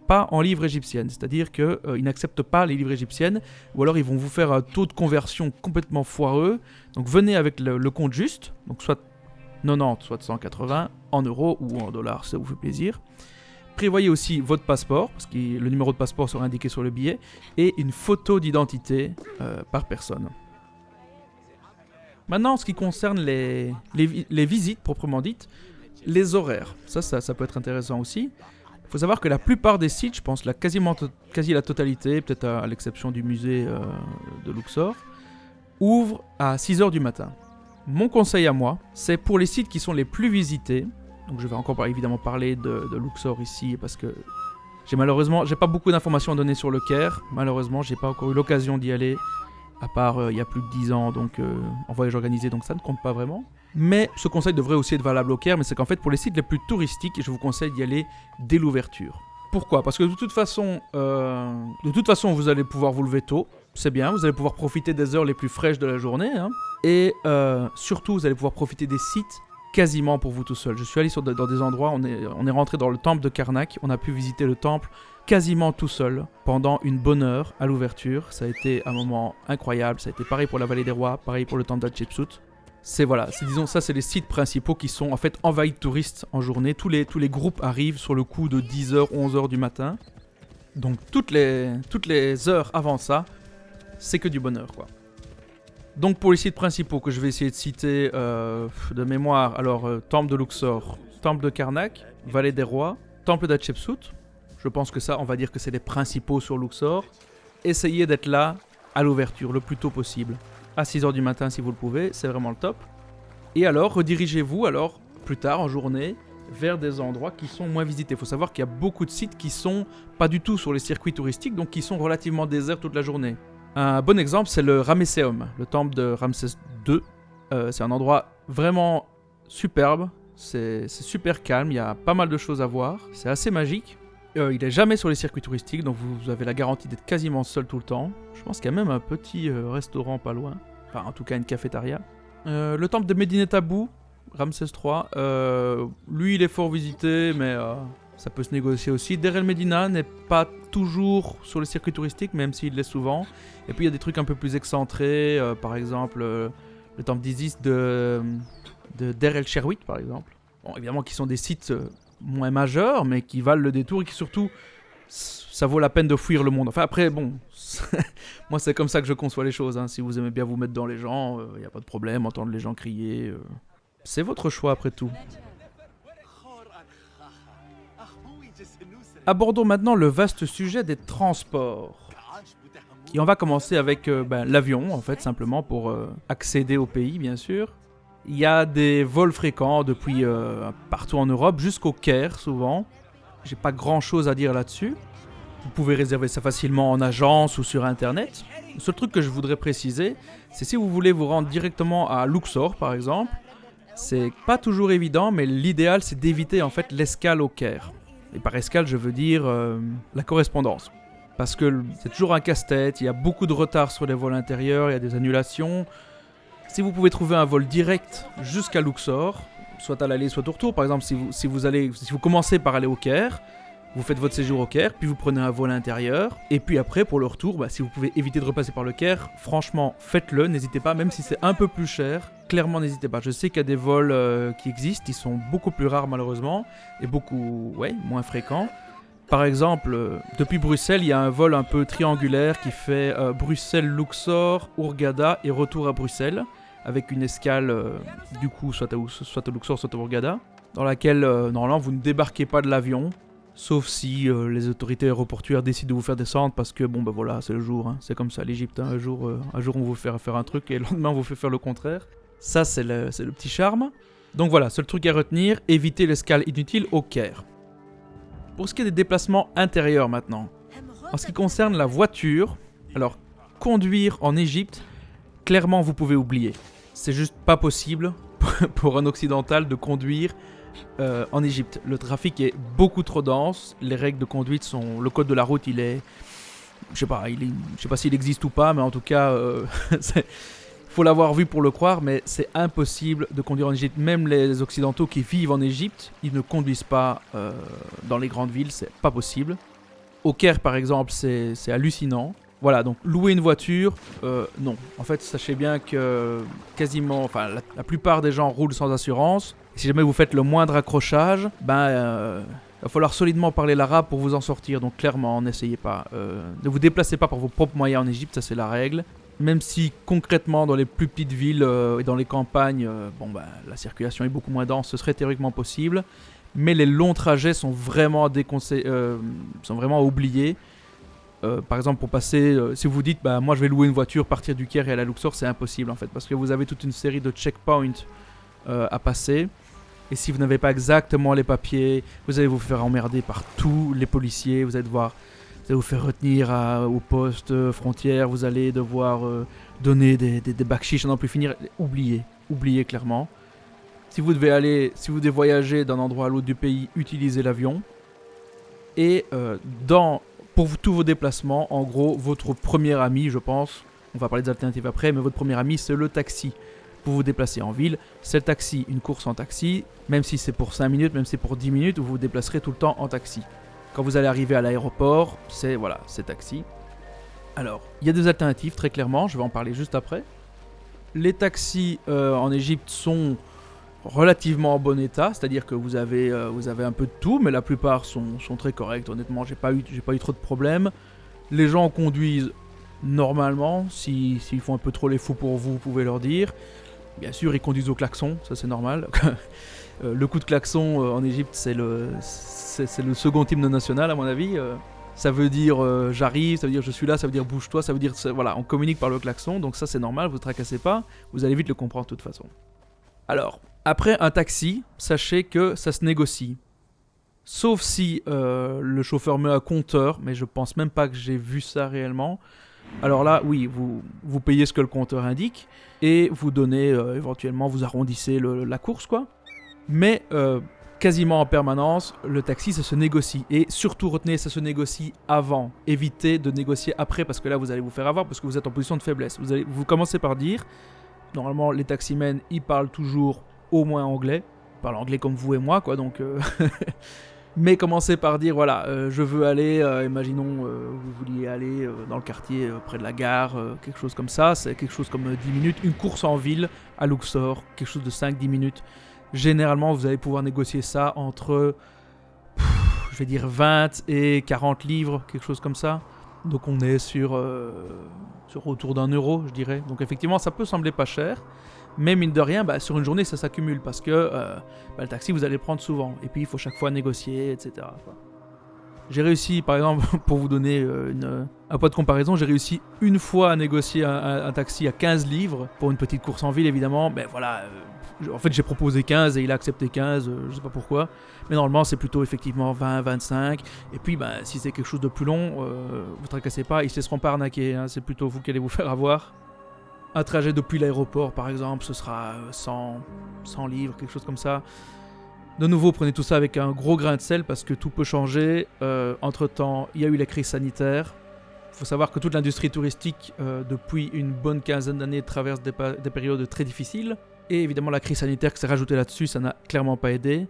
Pas en livres égyptiennes, c'est-à-dire qu'ils n'acceptent pas les livres égyptiennes, ou alors ils vont vous faire un taux de conversion complètement foireux. Donc venez avec le compte juste, donc soit 90, soit 180, en euros ou en dollars, ça vous fait plaisir. Prévoyez aussi votre passeport, parce que le numéro de passeport sera indiqué sur le billet, et une photo d'identité par personne. Maintenant, en ce qui concerne les visites proprement dites, les horaires, ça peut être intéressant aussi. Il faut savoir que la plupart des sites, je pense quasi la totalité, peut-être à l'exception du musée de Luxor, ouvrent à 6h du matin. Mon conseil à moi, c'est pour les sites qui sont les plus visités, donc je vais encore évidemment parler de Luxor ici, parce que j'ai pas beaucoup d'informations à donner sur le Caire, malheureusement, j'ai pas encore eu l'occasion d'y aller, à part il y a plus de 10 ans, donc en voyage organisé, donc ça ne compte pas vraiment. Mais ce conseil devrait aussi être valable au Caire, mais c'est qu'en fait pour les sites les plus touristiques, je vous conseille d'y aller dès l'ouverture. Pourquoi ? Parce que de toute façon, vous allez pouvoir vous lever tôt, c'est bien, vous allez pouvoir profiter des heures les plus fraîches de la journée, hein, et surtout vous allez pouvoir profiter des sites quasiment pour vous tout seul. Je suis allé dans des endroits, on est rentré dans le temple de Karnak, on a pu visiter le temple quasiment tout seul pendant une bonne heure à l'ouverture. Ça a été un moment incroyable, ça a été pareil pour la Vallée des Rois, pareil pour le temple d'Hatshepsut. C'est les sites principaux qui sont en fait envahis de touristes en journée. Tous les groupes arrivent sur le coup de 10h, 11h du matin. Donc toutes les heures avant ça, c'est que du bonheur, quoi. Donc pour les sites principaux que je vais essayer de citer de mémoire, alors Temple de Luxor, Temple de Karnak, Vallée des Rois, Temple d'Hatshepsut. Je pense que ça, on va dire que c'est les principaux sur Luxor. Essayez d'être là à l'ouverture le plus tôt possible. À 6h du matin si vous le pouvez, c'est vraiment le top. Et alors, redirigez-vous plus tard en journée vers des endroits qui sont moins visités. Il faut savoir qu'il y a beaucoup de sites qui sont pas du tout sur les circuits touristiques, donc qui sont relativement déserts toute la journée. Un bon exemple, c'est le Ramesséum, le temple de Ramsès II. C'est un endroit vraiment superbe, c'est super calme, il y a pas mal de choses à voir, c'est assez magique. Il n'est jamais sur les circuits touristiques, donc vous avez la garantie d'être quasiment seul tout le temps. Je pense qu'il y a même un petit restaurant pas loin, enfin en tout cas une cafétéria. Le temple de Medinet Habu, Ramsès III, lui il est fort visité, mais ça peut se négocier aussi. Deir el-Medina n'est pas toujours sur les circuits touristiques, même s'il l'est souvent. Et puis il y a des trucs un peu plus excentrés, par exemple le temple d'Isis de Deir el-Cherouit, par exemple. Bon, évidemment qui sont des sites moins majeurs, mais qui valent le détour et qui surtout, ça vaut la peine de fuir le monde. Enfin après, bon, moi c'est comme ça que je conçois les choses, hein. Si vous aimez bien vous mettre dans les gens, il n'y a pas de problème, entendre les gens crier, c'est votre choix après tout. Abordons maintenant le vaste sujet des transports. Et on va commencer avec l'avion, en fait, simplement pour accéder au pays, bien sûr. Il y a des vols fréquents depuis partout en Europe, jusqu'au Caire, souvent. J'ai pas grand-chose à dire là-dessus. Vous pouvez réserver ça facilement en agence ou sur Internet. Le seul truc que je voudrais préciser, c'est si vous voulez vous rendre directement à Luxor, par exemple, c'est pas toujours évident, mais l'idéal, c'est d'éviter en fait l'escale au Caire. Et par escale, je veux dire la correspondance. Parce que c'est toujours un casse-tête, il y a beaucoup de retard sur les vols intérieurs, il y a des annulations. Si vous pouvez trouver un vol direct jusqu'à Luxor, soit à l'aller, soit au retour, par exemple, si vous commencez par aller au Caire, vous faites votre séjour au Caire, puis vous prenez un vol intérieur, et puis après, pour le retour, si vous pouvez éviter de repasser par le Caire, franchement, faites-le, n'hésitez pas, même si c'est un peu plus cher, clairement n'hésitez pas. Je sais qu'il y a des vols qui existent, ils sont beaucoup plus rares malheureusement, et beaucoup moins fréquents, Par exemple, depuis Bruxelles, il y a un vol un peu triangulaire qui fait Bruxelles-Luxor, Hurghada et retour à Bruxelles, avec une escale du coup soit à Luxor, soit à Hurghada, dans laquelle normalement vous ne débarquez pas de l'avion, sauf si les autorités aéroportuaires décident de vous faire descendre parce que bon ben voilà, c'est le jour, hein, c'est comme ça l'Égypte, hein, un jour on vous fait faire un truc et le lendemain on vous fait faire le contraire. Ça c'est le petit charme. Donc voilà, seul truc à retenir, évitez l'escale inutile au Caire. Pour ce qui est des déplacements intérieurs maintenant, en ce qui concerne la voiture, alors conduire en Égypte, clairement vous pouvez oublier. C'est juste pas possible pour un occidental de conduire en Égypte. Le trafic est beaucoup trop dense, les règles de conduite sont... Le code de la route il est... Je sais pas s'il existe ou pas, mais en tout cas... faut l'avoir vu pour le croire, mais c'est impossible de conduire en Égypte. Même les Occidentaux qui vivent en Égypte, ils ne conduisent pas dans les grandes villes, c'est pas possible. Au Caire, par exemple, c'est hallucinant. Voilà, donc louer une voiture, non. En fait, sachez bien que quasiment, enfin, la plupart des gens roulent sans assurance. Et si jamais vous faites le moindre accrochage, il va falloir solidement parler l'arabe pour vous en sortir. Donc clairement, n'essayez pas. Ne vous déplacez pas par vos propres moyens en Égypte, ça c'est la règle. Même si concrètement dans les plus petites villes et dans les campagnes, la circulation est beaucoup moins dense, ce serait théoriquement possible. Mais les longs trajets sont vraiment sont vraiment à oublier. Par exemple, pour passer, si vous dites, moi je vais louer une voiture, partir du Caire et aller à Luxor, c'est impossible en fait, parce que vous avez toute une série de checkpoints à passer. Et si vous n'avez pas exactement les papiers, vous allez vous faire emmerder par tous les policiers, vous allez vous faire retenir au poste frontière, vous allez devoir donner des bakshish à n'en plus finir. Oubliez clairement. Si vous devez voyager d'un endroit à l'autre du pays, utilisez l'avion. Et pour tous vos déplacements, en gros, votre premier ami, je pense, on va parler des alternatives après, mais votre premier ami, c'est le taxi. Pour vous déplacer en ville, c'est le taxi, une course en taxi, même si c'est pour 5 minutes, même si c'est pour 10 minutes, vous vous déplacerez tout le temps en taxi. Quand vous allez arriver à l'aéroport, c'est taxi. Alors, il y a des alternatives très clairement, je vais en parler juste après. Les taxis en Égypte sont relativement en bon état, c'est-à-dire que vous avez un peu de tout, mais la plupart sont très corrects. Honnêtement, j'ai pas eu trop de problèmes. Les gens conduisent normalement, s'ils font un peu trop les fous pour vous pouvez leur dire. Bien sûr, ils conduisent au klaxon, ça c'est normal. Le coup de klaxon en Égypte, c'est le second hymne national à mon avis. Ça veut dire j'arrive, ça veut dire je suis là, ça veut dire bouge-toi, ça veut dire on communique par le klaxon, donc ça c'est normal, vous ne tracassez pas, vous allez vite le comprendre de toute façon. Alors, après un taxi, sachez que ça se négocie. Sauf si le chauffeur met un compteur, mais je pense même pas que j'ai vu ça réellement. Alors là, oui, vous payez ce que le compteur indique et vous donnez, éventuellement, vous arrondissez la course, quoi. Mais quasiment en permanence, le taxi, ça se négocie. Et surtout, retenez, ça se négocie avant. Évitez de négocier après parce que là, vous allez vous faire avoir parce que vous êtes en position de faiblesse. Vous commencez par dire, normalement, les taximens, ils parlent toujours au moins anglais. Ils parlent anglais comme vous et moi, quoi, donc... Mais commencez par dire, je veux aller, imaginons, vous vouliez aller dans le quartier près de la gare, quelque chose comme ça, c'est quelque chose comme 10 minutes, une course en ville à Luxor, quelque chose de 5-10 minutes. Généralement, vous allez pouvoir négocier ça entre, 20 et 40 livres, quelque chose comme ça. Donc on est sur autour d'€1, je dirais. Donc effectivement, ça peut sembler pas cher. Mais mine de rien, sur une journée, ça s'accumule parce que le taxi, vous allez le prendre souvent. Et puis, il faut chaque fois négocier, etc. quoi. J'ai réussi, par exemple, pour vous donner un point de comparaison, j'ai réussi une fois à négocier un taxi à 15 livres pour une petite course en ville, évidemment. En fait, j'ai proposé 15 et il a accepté 15, je sais pas pourquoi. Mais normalement, c'est plutôt effectivement 20, 25. Et puis, si c'est quelque chose de plus long, vous tracassez pas, ils se laisseront pas arnaquer. Hein, c'est plutôt vous qui allez vous faire avoir. Un trajet depuis l'aéroport, par exemple, ce sera 100 livres, quelque chose comme ça. De nouveau, prenez tout ça avec un gros grain de sel parce que tout peut changer. Entre-temps, il y a eu la crise sanitaire. Il faut savoir que toute l'industrie touristique, depuis une bonne quinzaine d'années, traverse des périodes très difficiles. Et évidemment, la crise sanitaire qui s'est rajoutée là-dessus, ça n'a clairement pas aidé.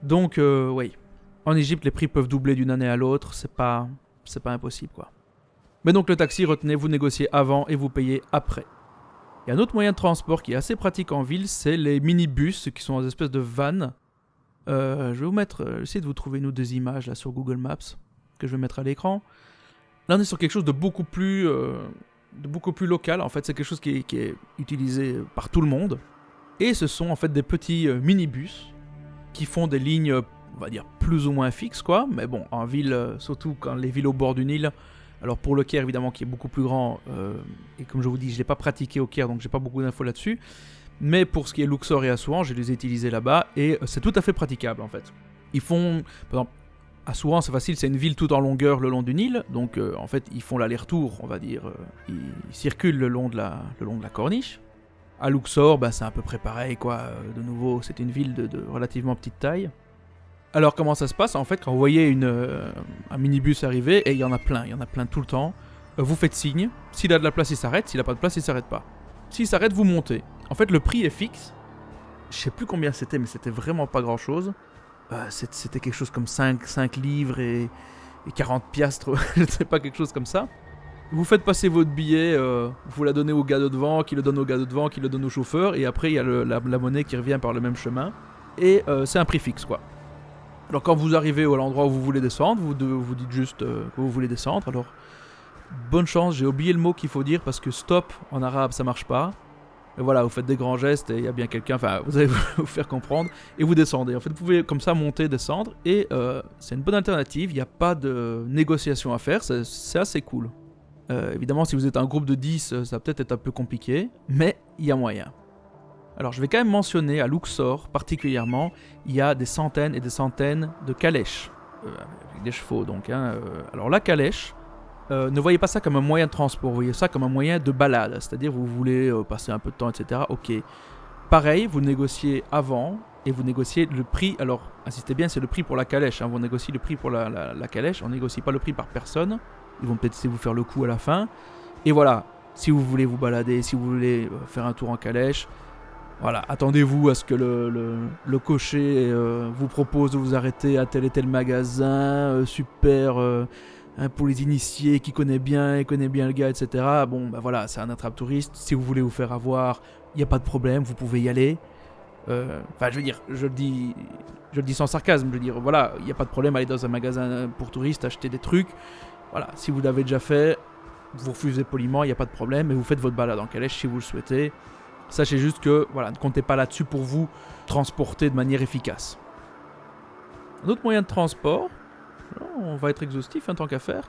Donc, oui. En Égypte, les prix peuvent doubler d'une année à l'autre. C'est pas impossible, quoi. Mais donc le taxi, retenez, vous négociez avant et vous payez après. Il y a un autre moyen de transport qui est assez pratique en ville, c'est les minibus, qui sont des espèces de vannes. Je vais vous mettre, essayer de vous trouver une ou deux images là sur Google Maps que je vais mettre à l'écran. Là, on est sur quelque chose de beaucoup plus local. En fait, c'est quelque chose qui est utilisé par tout le monde. Et ce sont en fait des petits minibus qui font des lignes, on va dire, plus ou moins fixes, quoi. Mais bon, en ville, surtout quand les villes au bord du Nil. Alors pour le Caire, évidemment, qui est beaucoup plus grand, et comme je vous dis, je ne l'ai pas pratiqué au Caire, donc j'ai pas beaucoup d'infos là-dessus. Mais pour ce qui est Luxor et Assouan, je les ai utilisés là-bas, et c'est tout à fait praticable, en fait. Ils font, par exemple, Assouan, c'est facile, c'est une ville tout en longueur le long du Nil, donc en fait, ils font l'aller-retour, on va dire, ils circulent le long de la corniche. À Luxor, c'est à peu près pareil, quoi. De nouveau, c'est une ville de relativement petite taille. Alors comment ça se passe? En fait, quand vous voyez un minibus arriver, et il y en a plein tout le temps, vous faites signe, s'il a de la place il s'arrête, s'il a pas de place il s'arrête pas. S'il s'arrête, vous montez. En fait, le prix est fixe, je sais plus combien c'était, mais c'était vraiment pas grand chose. C'était quelque chose comme 5 livres et 40 piastres, je ne sais pas, quelque chose comme ça. Vous faites passer votre billet, vous la donnez au gars de devant, qui le donne au gars de devant, qui le donne au chauffeur, et après il y a la monnaie qui revient par le même chemin, et c'est un prix fixe, quoi. Alors quand vous arrivez à l'endroit où vous voulez descendre, vous dites juste que vous voulez descendre. Alors bonne chance, j'ai oublié le mot qu'il faut dire parce que stop en arabe ça marche pas. Et voilà, vous faites des grands gestes et il y a bien quelqu'un, enfin vous allez vous faire comprendre et vous descendez. En fait vous pouvez comme ça monter, descendre et c'est une bonne alternative, il n'y a pas de négociation à faire, c'est assez cool. Évidemment si vous êtes un groupe de 10 ça va peut-être être un peu compliqué, mais il y a moyen. Alors je vais quand même mentionner, à Luxor particulièrement, il y a des centaines et des centaines de calèches, avec des chevaux donc. Alors la calèche, ne voyez pas ça comme un moyen de transport, voyez ça comme un moyen de balade, c'est-à-dire vous voulez passer un peu de temps, etc. Ok. Pareil, vous négociez avant et vous négociez le prix, alors insistez bien, c'est le prix pour la calèche, vous négociez le prix pour la calèche, on ne négocie pas le prix par personne, ils vont peut-être essayer de vous faire le coup à la fin, et voilà, si vous voulez vous balader, si vous voulez faire un tour en calèche, voilà, attendez-vous à ce que le cocher vous propose de vous arrêter à tel et tel magasin, super, pour les initiés qui connaît bien le gars, etc. Bon, voilà, c'est un attrape-touriste. Si vous voulez vous faire avoir, il n'y a pas de problème, vous pouvez y aller. Enfin, je veux dire, je le dis sans sarcasme, je veux dire, voilà, il n'y a pas de problème à aller dans un magasin pour touristes, acheter des trucs. Voilà, si vous l'avez déjà fait, vous refusez poliment, il n'y a pas de problème, et vous faites votre balade en calèche si vous le souhaitez. Sachez juste que, voilà, ne comptez pas là-dessus pour vous transporter de manière efficace. Un autre moyen de transport, on va être exhaustif tant qu'à faire,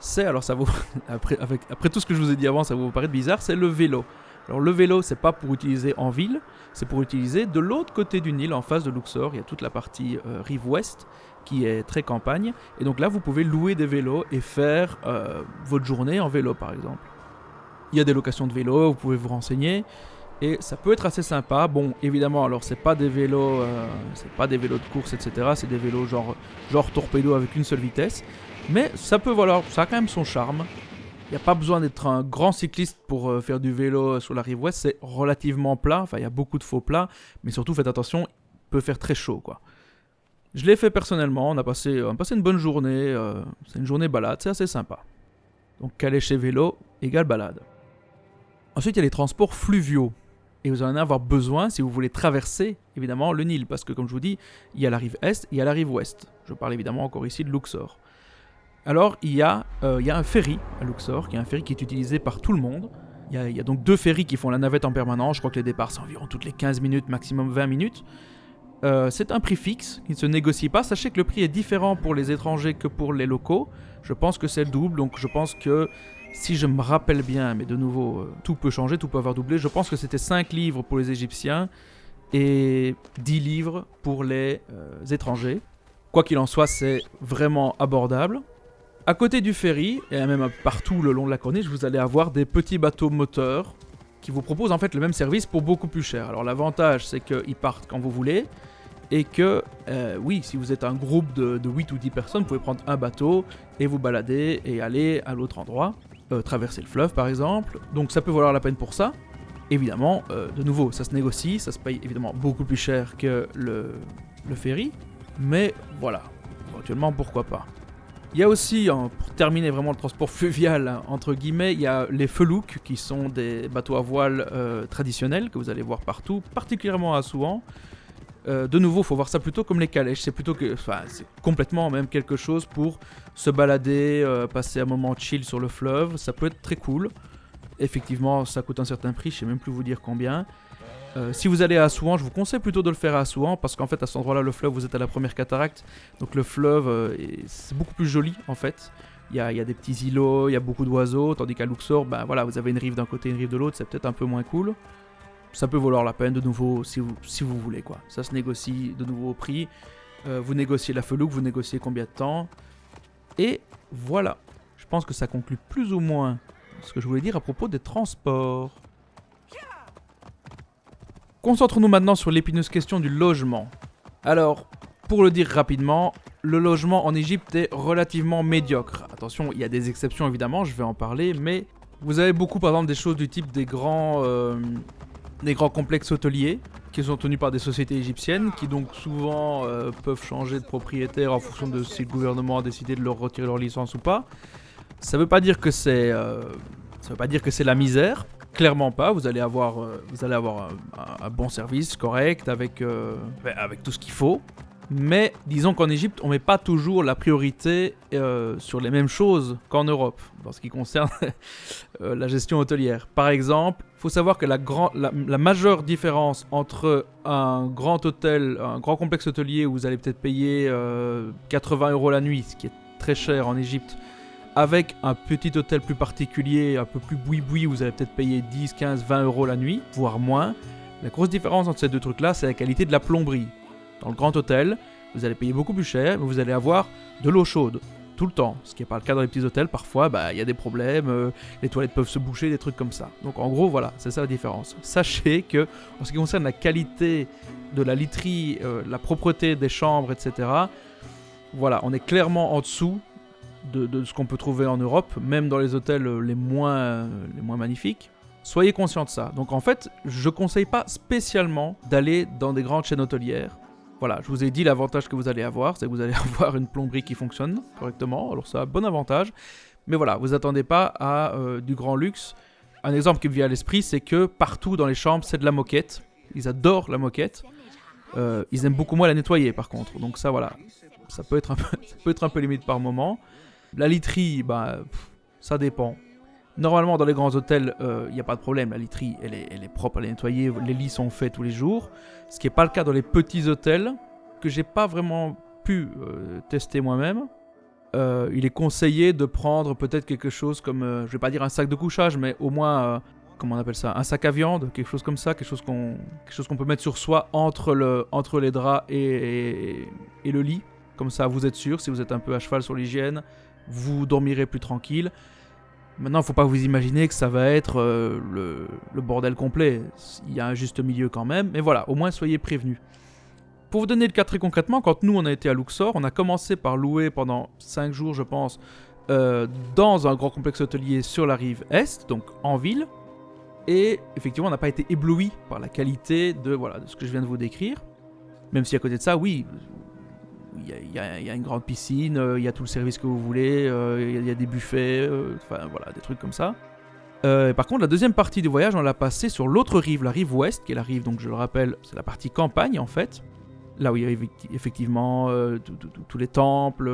c'est, alors ça vous, après tout ce que je vous ai dit avant, ça va vous paraître bizarre, c'est le vélo. Alors le vélo, c'est pas pour utiliser en ville, c'est pour utiliser de l'autre côté du Nil, en face de Luxor, il y a toute la partie rive ouest, qui est très campagne, et donc là vous pouvez louer des vélos et faire votre journée en vélo par exemple. Il y a des locations de vélos, vous pouvez vous renseigner et ça peut être assez sympa. Bon, évidemment, alors c'est pas des vélos de course, etc. C'est des vélos genre torpedo avec une seule vitesse, mais ça peut, voilà, ça a quand même son charme. Il n'y a pas besoin d'être un grand cycliste pour faire du vélo sur la rive ouest. C'est relativement plat, enfin il y a beaucoup de faux plats, mais surtout faites attention, il peut faire très chaud, quoi. Je l'ai fait personnellement, on a passé une bonne journée. C'est une journée balade, c'est assez sympa. Donc calèche et vélo égale balade. Ensuite, il y a les transports fluviaux. Et vous allez en avoir besoin si vous voulez traverser, évidemment, le Nil. Parce que, comme je vous dis, il y a la rive est et il y a la rive ouest. Je parle évidemment encore ici de Luxor. Alors, il y a un ferry à Luxor, qui est un ferry qui est utilisé par tout le monde. Il y a donc 2 ferries qui font la navette en permanence. Je crois que les départs, c'est environ toutes les 15 minutes, maximum 20 minutes. C'est un prix fixe qui ne se négocie pas. Sachez que le prix est différent pour les étrangers que pour les locaux. Je pense que c'est le double, donc je pense que... Si je me rappelle bien, mais de nouveau, tout peut changer, tout peut avoir doublé. Je pense que c'était 5 livres pour les Égyptiens et 10 livres pour les étrangers. Quoi qu'il en soit, c'est vraiment abordable. À côté du ferry, et même partout le long de la corniche, vous allez avoir des petits bateaux moteurs qui vous proposent en fait le même service pour beaucoup plus cher. Alors l'avantage, c'est qu'ils partent quand vous voulez. Et que, oui, si vous êtes un groupe de 8 ou 10 personnes, vous pouvez prendre un bateau et vous balader et aller à l'autre endroit. Traverser le fleuve par exemple, donc ça peut valoir la peine pour ça. Évidemment, de nouveau, ça se négocie, ça se paye évidemment beaucoup plus cher que le ferry, mais voilà, éventuellement pourquoi pas. Il y a aussi, pour terminer vraiment le transport fluvial, entre guillemets, il y a les felouks qui sont des bateaux à voile traditionnels que vous allez voir partout, particulièrement à Assouan. De nouveau, faut voir ça plutôt comme les calèches. C'est plutôt que, enfin, c'est complètement même quelque chose pour se balader, passer un moment chill sur le fleuve. Ça peut être très cool. Effectivement, ça coûte un certain prix. Je sais même plus vous dire combien. Si vous allez à Assouan, je vous conseille plutôt de le faire à Assouan parce qu'en fait, à cet endroit-là, le fleuve, vous êtes à la première cataracte. Donc le fleuve, c'est beaucoup plus joli en fait. Il y a des petits îlots, il y a beaucoup d'oiseaux, tandis qu'à Luxor, ben voilà, vous avez une rive d'un côté, une rive de l'autre, c'est peut-être un peu moins cool. Ça peut valoir la peine de nouveau si vous voulez quoi. Ça se négocie de nouveau au prix. Vous négociez la felouk, vous négociez combien de temps. Et voilà. Je pense que ça conclut plus ou moins ce que je voulais dire à propos des transports. Concentrons-nous maintenant sur l'épineuse question du logement. Alors, pour le dire rapidement, le logement en Égypte est relativement médiocre. Attention, il y a des exceptions évidemment, je vais en parler, mais vous avez beaucoup par exemple des choses du type des grands complexes hôteliers qui sont tenus par des sociétés égyptiennes qui donc souvent peuvent changer de propriétaire en fonction de si le gouvernement a décidé de leur retirer leur licence ou pas. Ça veut pas dire que c'est la misère, clairement pas. Vous allez avoir un bon service correct avec tout ce qu'il faut. Mais disons qu'en Égypte, on met pas toujours la priorité sur les mêmes choses qu'en Europe, en ce qui concerne la gestion hôtelière. Par exemple, il faut savoir que la majeure différence entre un grand hôtel, un grand complexe hôtelier où vous allez peut-être payer 80 € la nuit, ce qui est très cher en Égypte, avec un petit hôtel plus particulier, un peu plus boui-boui, où vous allez peut-être payer 10, 15, 20 € la nuit, voire moins. La grosse différence entre ces deux trucs-là, c'est la qualité de la plomberie. Dans le grand hôtel, vous allez payer beaucoup plus cher, mais vous allez avoir de l'eau chaude tout le temps. Ce qui n'est pas le cas dans les petits hôtels. Parfois, il y a des problèmes, les toilettes peuvent se boucher, des trucs comme ça. Donc en gros, voilà, c'est ça la différence. Sachez que, en ce qui concerne la qualité de la literie, la propreté des chambres, etc., voilà, on est clairement en dessous de ce qu'on peut trouver en Europe, même dans les hôtels les moins magnifiques. Soyez conscients de ça. Donc en fait, je ne conseille pas spécialement d'aller dans des grandes chaînes hôtelières. Voilà, je vous ai dit l'avantage que vous allez avoir, c'est que vous allez avoir une plomberie qui fonctionne correctement, alors ça a un bon avantage. Mais voilà, vous attendez pas à du grand luxe. Un exemple qui me vient à l'esprit, c'est que partout dans les chambres, c'est de la moquette. Ils adorent la moquette. Ils aiment beaucoup moins la nettoyer par contre. Donc ça, voilà, ça peut être un peu limite par moment. La literie, ça dépend. Normalement, dans les grands hôtels, il n'y a pas de problème. La literie, elle est propre à les nettoyer. Les lits sont faits tous les jours. Ce qui n'est pas le cas dans les petits hôtels, que j'ai pas vraiment pu tester moi-même. Il est conseillé de prendre peut-être quelque chose comme, je vais pas dire un sac de couchage, mais au moins, comment on appelle ça, un sac à viande, quelque chose comme ça, quelque chose qu'on peut mettre sur soi entre les draps et le lit. Comme ça, vous êtes sûr, si vous êtes un peu à cheval sur l'hygiène, vous dormirez plus tranquille. Maintenant, il ne faut pas vous imaginer que ça va être le bordel complet. Il y a un juste milieu quand même, mais voilà, au moins soyez prévenus. Pour vous donner le cas très concrètement, quand nous on a été à Luxor, on a commencé par louer pendant 5 jours, je pense, dans un grand complexe hôtelier sur la rive est, donc en ville. Et effectivement, on n'a pas été ébloui par la qualité de ce que je viens de vous décrire. Même si à côté de ça, oui, il y a une grande piscine, il y a tout le service que vous voulez, il y a des buffets, des trucs comme ça. Par contre, la deuxième partie du voyage, on l'a passé sur l'autre rive, la rive ouest, qui est la rive, donc je le rappelle, c'est la partie campagne en fait. Là où il y a effectivement tous les temples,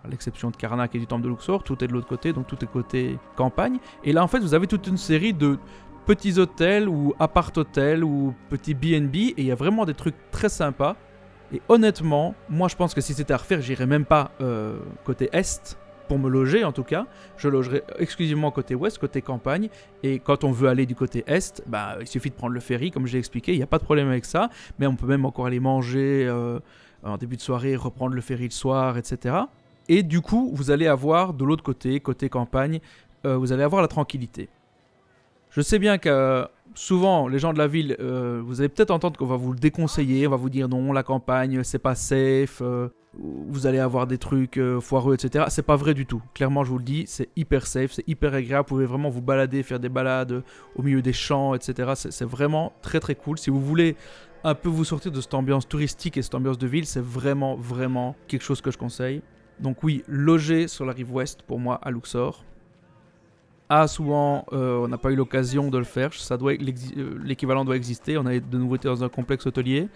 à l'exception de Karnak et du temple de Luxor, tout est de l'autre côté, donc tout est côté campagne. Et là en fait, vous avez toute une série de petits hôtels ou appart-hôtels ou petits B&B, et il y a vraiment des trucs très sympas. Et honnêtement, moi je pense que si c'était à refaire, j'irais même pas côté est, pour me loger en tout cas. Je logerais exclusivement côté ouest, côté campagne. Et quand on veut aller du côté est, il suffit de prendre le ferry, comme j'ai expliqué, il n'y a pas de problème avec ça. Mais on peut même encore aller manger en début de soirée, reprendre le ferry le soir, etc. Et du coup, vous allez avoir de l'autre côté, côté campagne, vous allez avoir la tranquillité. Je sais bien que souvent, les gens de la ville, vous allez peut-être entendre qu'on va vous le déconseiller, on va vous dire non, la campagne, c'est pas safe, vous allez avoir des trucs foireux, etc. C'est pas vrai du tout. Clairement, je vous le dis, c'est hyper safe, c'est hyper agréable, vous pouvez vraiment vous balader, faire des balades au milieu des champs, etc. C'est vraiment très très cool. Si vous voulez un peu vous sortir de cette ambiance touristique et cette ambiance de ville, c'est vraiment, vraiment quelque chose que je conseille. Donc oui, loger sur la rive ouest, pour moi, à Luxor. À Assouan, on n'a pas eu l'occasion de le faire. L'équivalent doit exister. On a de nouveau été dans un complexe hôtelier.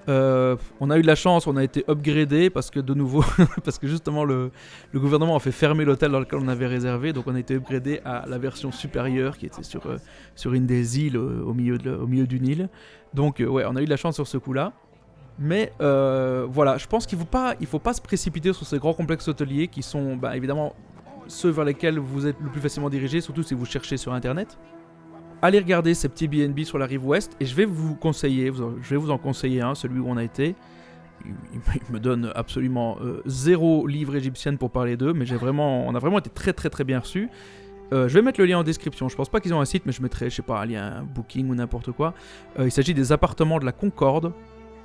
On a eu de la chance, on a été upgradé parce que de nouveau, parce que justement le gouvernement a fait fermer l'hôtel dans lequel on avait réservé, donc on a été upgradé à la version supérieure qui était sur une des îles au milieu d'une île. Donc ouais, on a eu de la chance sur ce coup-là. Mais voilà, je pense qu'il faut pas se précipiter sur ces grands complexes hôteliers qui sont évidemment ceux vers lesquels vous êtes le plus facilement dirigé, surtout si vous cherchez sur internet. Allez regarder ces petits B&B sur la rive ouest et je vais vous en conseiller un, celui où on a été. Il me donne absolument 0 livre égyptienne pour parler d'eux, mais on a vraiment été très très très bien reçus. Je vais mettre le lien en description. Je pense pas qu'ils ont un site, mais je mettrai, je sais pas, un lien, un booking ou n'importe quoi. Il s'agit des appartements de la Concorde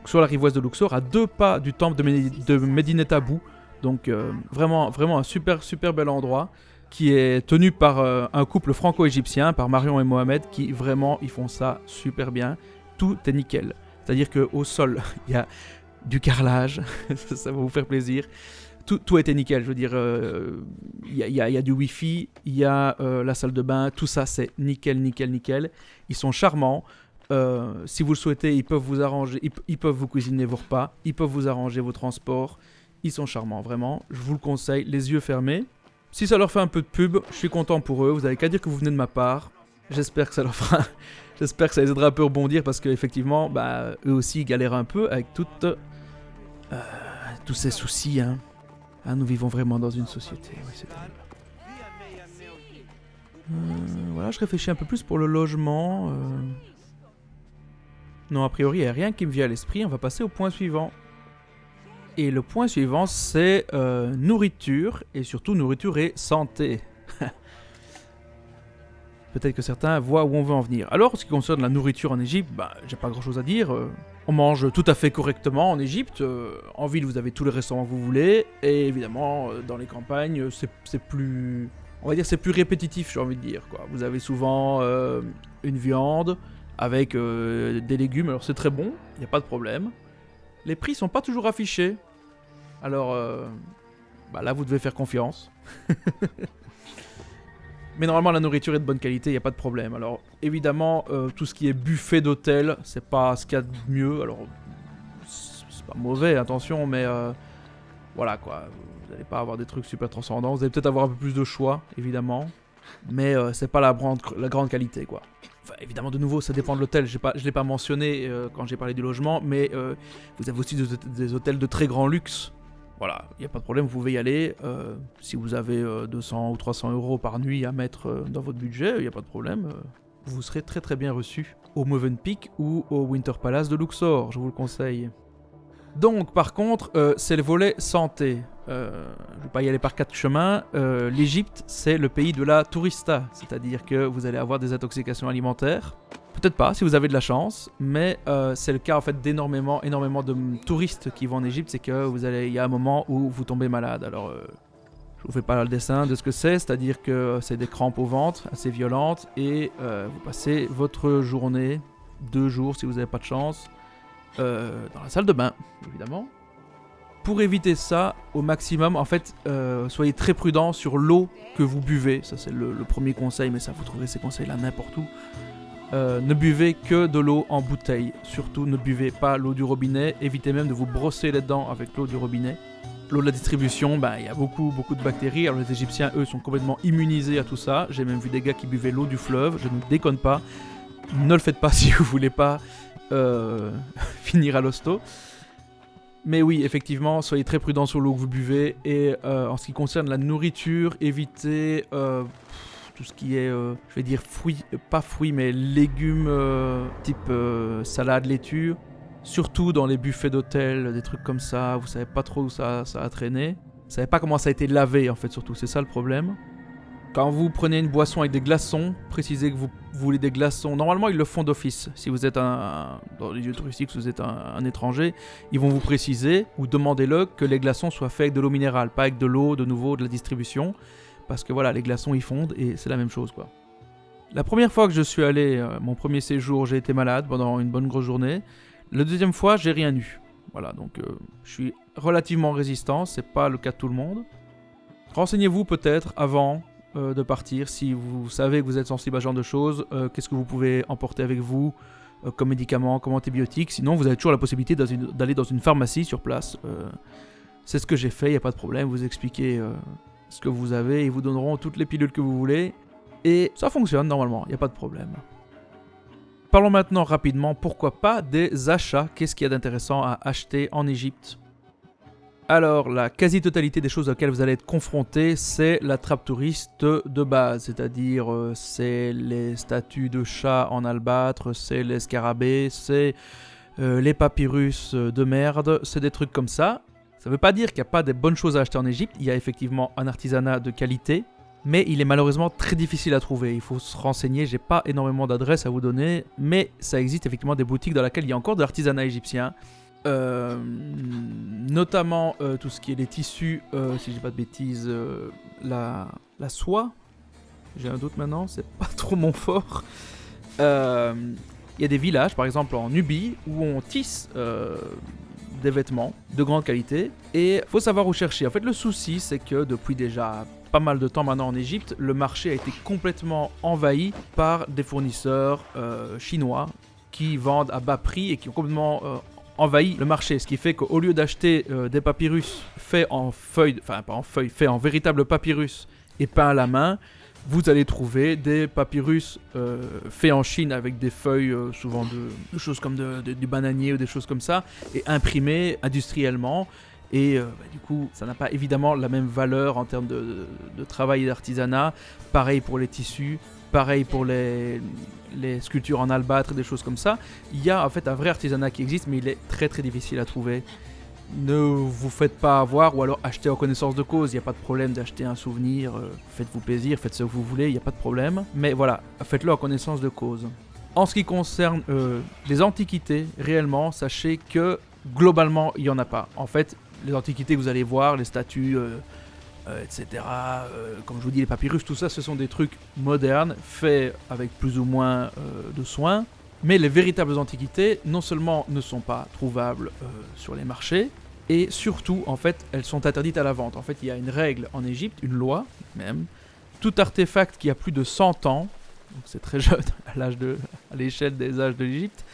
sur la rive ouest de Luxor, à 2 pas du temple de Medinet Habu. Donc vraiment un super super bel endroit qui est tenu par un couple franco-égyptien, par Marion et Mohamed, qui vraiment ils font ça super bien. Tout est nickel. C'est-à-dire qu'au sol, il y a du carrelage, ça va vous faire plaisir. Tout a été nickel, je veux dire, il y a du wifi, il y a la salle de bain, tout ça c'est nickel. Ils sont charmants. Si vous le souhaitez, ils peuvent vous arranger, ils peuvent vous cuisiner vos repas, ils peuvent vous arranger vos transports. Ils sont charmants, vraiment. Je vous le conseille, les yeux fermés. Si ça leur fait un peu de pub, je suis content pour eux. Vous n'avez qu'à dire que vous venez de ma part. J'espère que ça leur fera... J'espère que ça les aidera un peu à rebondir parce qu'effectivement, eux aussi ils galèrent un peu avec tous ces soucis. Hein. Nous vivons vraiment dans une société. Oui, c'est terrible. Voilà, je réfléchis un peu plus pour le logement. Non, a priori, il n'y a rien qui me vient à l'esprit. On va passer au point suivant. Et le point suivant, c'est nourriture, et surtout nourriture et santé. Peut-être que certains voient où on veut en venir. Alors, en ce qui concerne la nourriture en Égypte, j'ai pas grand-chose à dire. On mange tout à fait correctement en Égypte. En ville, vous avez tous les restaurants que vous voulez. Et évidemment, dans les campagnes, c'est plus... On va dire c'est plus répétitif, j'ai envie de dire. Quoi. Vous avez souvent une viande avec des légumes. Alors, c'est très bon, il n'y a pas de problème. Les prix sont pas toujours affichés. Alors, là, vous devez faire confiance. Mais normalement, la nourriture est de bonne qualité, il n'y a pas de problème. Alors, évidemment, tout ce qui est buffet d'hôtel, c'est pas ce qu'il y a de mieux. Alors, c'est pas mauvais, attention, mais voilà quoi. Vous n'allez pas avoir des trucs super transcendants. Vous allez peut-être avoir un peu plus de choix, évidemment. Mais c'est pas la grande qualité, quoi. Enfin, évidemment, de nouveau, ça dépend de l'hôtel. Je ne l'ai pas mentionné quand j'ai parlé du logement, mais vous avez aussi des hôtels de très grand luxe. Voilà, il n'y a pas de problème, vous pouvez y aller. Si vous avez 200 ou 300 euros par nuit à mettre dans votre budget, il n'y a pas de problème. Vous serez très très bien reçu au Mövenpick ou au Winter Palace de Luxor, je vous le conseille. Donc, par contre, c'est le volet santé. Je ne vais pas y aller par 4 chemins. L'Égypte, c'est le pays de la tourista, c'est-à-dire que vous allez avoir des intoxications alimentaires. Peut-être pas, si vous avez de la chance, mais c'est le cas en fait d'énormément de touristes qui vont en Égypte, c'est que il y a un moment où vous tombez malade. Alors, je vous fais pas le dessin de ce que c'est-à-dire que c'est des crampes au ventre assez violentes et vous passez votre journée, 2 jours si vous n'avez pas de chance, dans la salle de bain, évidemment. Pour éviter ça au maximum, en fait, soyez très prudent sur l'eau que vous buvez. Ça, c'est le premier conseil, mais ça, vous trouverez ces conseils-là n'importe où. Ne buvez que de l'eau en bouteille. Surtout, ne buvez pas l'eau du robinet. Évitez même de vous brosser les dents avec l'eau du robinet. L'eau de la distribution, il y a beaucoup de bactéries. Alors, les Égyptiens, eux, sont complètement immunisés à tout ça. J'ai même vu des gars qui buvaient l'eau du fleuve. Je ne déconne pas. Ne le faites pas si vous voulez pas finir à l'hosto. Mais oui, effectivement, soyez très prudents sur l'eau que vous buvez. Et en ce qui concerne la nourriture, évitez tout ce qui est, je vais dire pas fruits, mais légumes type salade, laitue. Surtout dans les buffets d'hôtel, des trucs comme ça, vous savez pas trop où ça a traîné. Vous savez pas comment ça a été lavé en fait, surtout, c'est ça le problème. Quand vous prenez une boisson avec des glaçons, précisez que vous voulez des glaçons. Normalement, ils le font d'office. Si vous êtes dans les lieux touristiques, si vous êtes un étranger, ils vont vous préciser ou demandez-le que les glaçons soient faits avec de l'eau minérale, pas avec de l'eau, de nouveau, de la distribution. Parce que voilà, les glaçons, ils fondent et c'est la même chose, quoi. La première fois que je suis allé, mon premier séjour, j'ai été malade pendant une bonne grosse journée. La deuxième fois, j'ai rien eu. Voilà, donc je suis relativement résistant, c'est pas le cas de tout le monde. Renseignez-vous peut-être avant de partir, si vous savez que vous êtes sensible à ce genre de choses, qu'est-ce que vous pouvez emporter avec vous, comme médicaments, comme antibiotiques. Sinon, vous avez toujours la possibilité d'aller dans une pharmacie sur place. C'est ce que j'ai fait, il n'y a pas de problème. Vous expliquez ce que vous avez, ils vous donneront toutes les pilules que vous voulez. Et ça fonctionne normalement, il n'y a pas de problème. Parlons maintenant rapidement, pourquoi pas, des achats. Qu'est-ce qu'il y a d'intéressant à acheter en Égypte ? Alors, la quasi-totalité des choses auxquelles vous allez être confrontés, c'est la trappe touriste de base. C'est-à-dire, c'est les statues de chats en albâtre, c'est les scarabées, c'est les papyrus de merde, c'est des trucs comme ça. Ça ne veut pas dire qu'il n'y a pas des bonnes choses à acheter en Égypte. Il y a effectivement un artisanat de qualité, mais il est malheureusement très difficile à trouver. Il faut se renseigner, j'ai pas énormément d'adresses à vous donner, mais ça existe effectivement des boutiques dans lesquelles il y a encore de l'artisanat égyptien. Notamment tout ce qui est les tissus, si je dis pas de bêtises, la soie. J'ai un doute maintenant, c'est pas trop mon fort. Il y a des villages, par exemple en Nubie, où on tisse des vêtements de grande qualité. Et faut savoir où chercher. En fait, le souci, c'est que depuis déjà pas mal de temps maintenant en Égypte, le marché a été complètement envahi par des fournisseurs chinois qui vendent à bas prix et qui ont complètement envahi le marché. Ce qui fait qu'au lieu d'acheter des papyrus faits en feuilles, enfin pas en feuilles, faits en véritable papyrus et peints à la main, vous allez trouver des papyrus faits en Chine avec des feuilles souvent de choses comme du bananier ou des choses comme ça, et imprimés industriellement. Et du coup, ça n'a pas évidemment la même valeur en termes de travail et d'artisanat. Pareil pour les tissus, pareil pour les sculptures en albâtre, des choses comme ça. Il y a en fait un vrai artisanat qui existe, mais il est très très difficile à trouver. Ne vous faites pas avoir, ou alors achetez en connaissance de cause. Il n'y a pas de problème d'acheter un souvenir. Faites-vous plaisir, faites ce que vous voulez, il n'y a pas de problème. Mais voilà, faites-le en connaissance de cause. En ce qui concerne les antiquités, réellement, sachez que globalement, il n'y en a pas. En fait, les antiquités que vous allez voir, les statues, etc., comme je vous dis, les papyrus, tout ça, ce sont des trucs modernes, faits avec plus ou moins de soin. Mais les véritables antiquités, non seulement ne sont pas trouvables sur les marchés, et surtout, en fait, elles sont interdites à la vente. En fait, il y a une règle en Égypte, une loi même. Tout artefact qui a plus de 100 ans, donc c'est très jeune à l'échelle des âges de l'Égypte,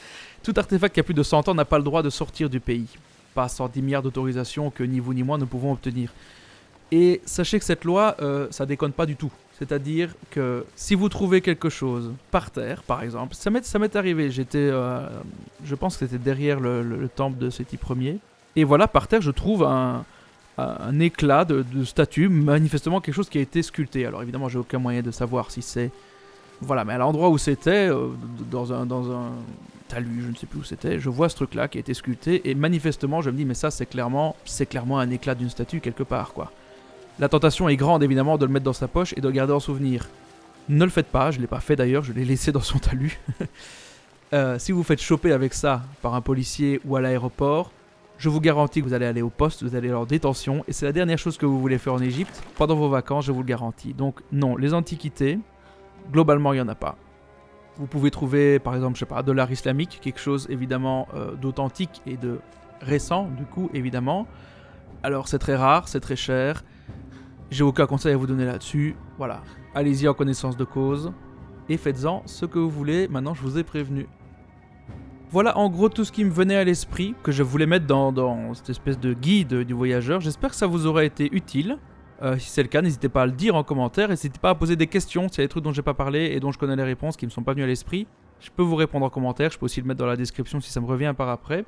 tout artefact qui a plus de 100 ans n'a pas le droit de sortir du pays. Pas sans 10 milliards d'autorisations que ni vous ni moi ne pouvons obtenir. Et sachez que cette loi, ça déconne pas du tout. C'est-à-dire que si vous trouvez quelque chose par terre, par exemple, ça m'est arrivé, je pense que c'était derrière le temple de Séti Ier, et voilà, par terre, je trouve un éclat de statue, manifestement quelque chose qui a été sculpté. Alors évidemment, j'ai aucun moyen de savoir si c'est... Voilà, mais à l'endroit où c'était, dans un talus, je ne sais plus où c'était, je vois ce truc-là qui a été sculpté, et manifestement, je me dis, mais ça, c'est clairement un éclat d'une statue quelque part, quoi. La tentation est grande, évidemment, de le mettre dans sa poche et de le garder en souvenir. Ne le faites pas, je ne l'ai pas fait d'ailleurs, je l'ai laissé dans son talus. Si vous faites choper avec ça par un policier ou à l'aéroport, je vous garantis que vous allez aller au poste, vous allez aller en détention, et c'est la dernière chose que vous voulez faire en Égypte pendant vos vacances, je vous le garantis. Donc non, les antiquités, globalement, il n'y en a pas. Vous pouvez trouver, par exemple, je sais pas, de l'art islamique, quelque chose évidemment d'authentique et de récent, du coup, évidemment. Alors c'est très rare, c'est très cher. J'ai aucun conseil à vous donner là-dessus. Voilà, allez-y en connaissance de cause et faites-en ce que vous voulez. Maintenant, je vous ai prévenu. Voilà en gros tout ce qui me venait à l'esprit que je voulais mettre dans cette espèce de guide du voyageur. J'espère que ça vous aura été utile. Si c'est le cas, n'hésitez pas à le dire en commentaire. N'hésitez pas à poser des questions s'il y a des trucs dont j'ai pas parlé et dont je connais les réponses qui me sont pas venues à l'esprit. Je peux vous répondre en commentaire. Je peux aussi le mettre dans la description si ça me revient par après.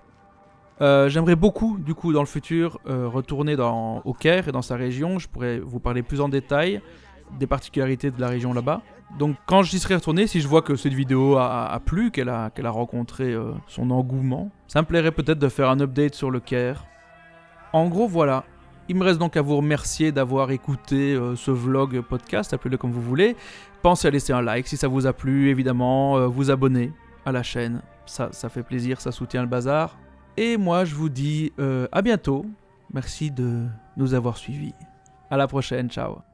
J'aimerais beaucoup, du coup, dans le futur, retourner au Caire et dans sa région. Je pourrais vous parler plus en détail des particularités de la région là-bas. Donc, quand j'y serai retourné, si je vois que cette vidéo a plu, qu'elle a rencontré son engouement, ça me plairait peut-être de faire un update sur le Caire. En gros, voilà. Il me reste donc à vous remercier d'avoir écouté ce vlog podcast, appelez-le comme vous voulez. Pensez à laisser un like si ça vous a plu, évidemment, vous abonner à la chaîne. Ça fait plaisir, ça soutient le bazar. Et moi, je vous dis à bientôt. Merci de nous avoir suivis. À la prochaine, ciao.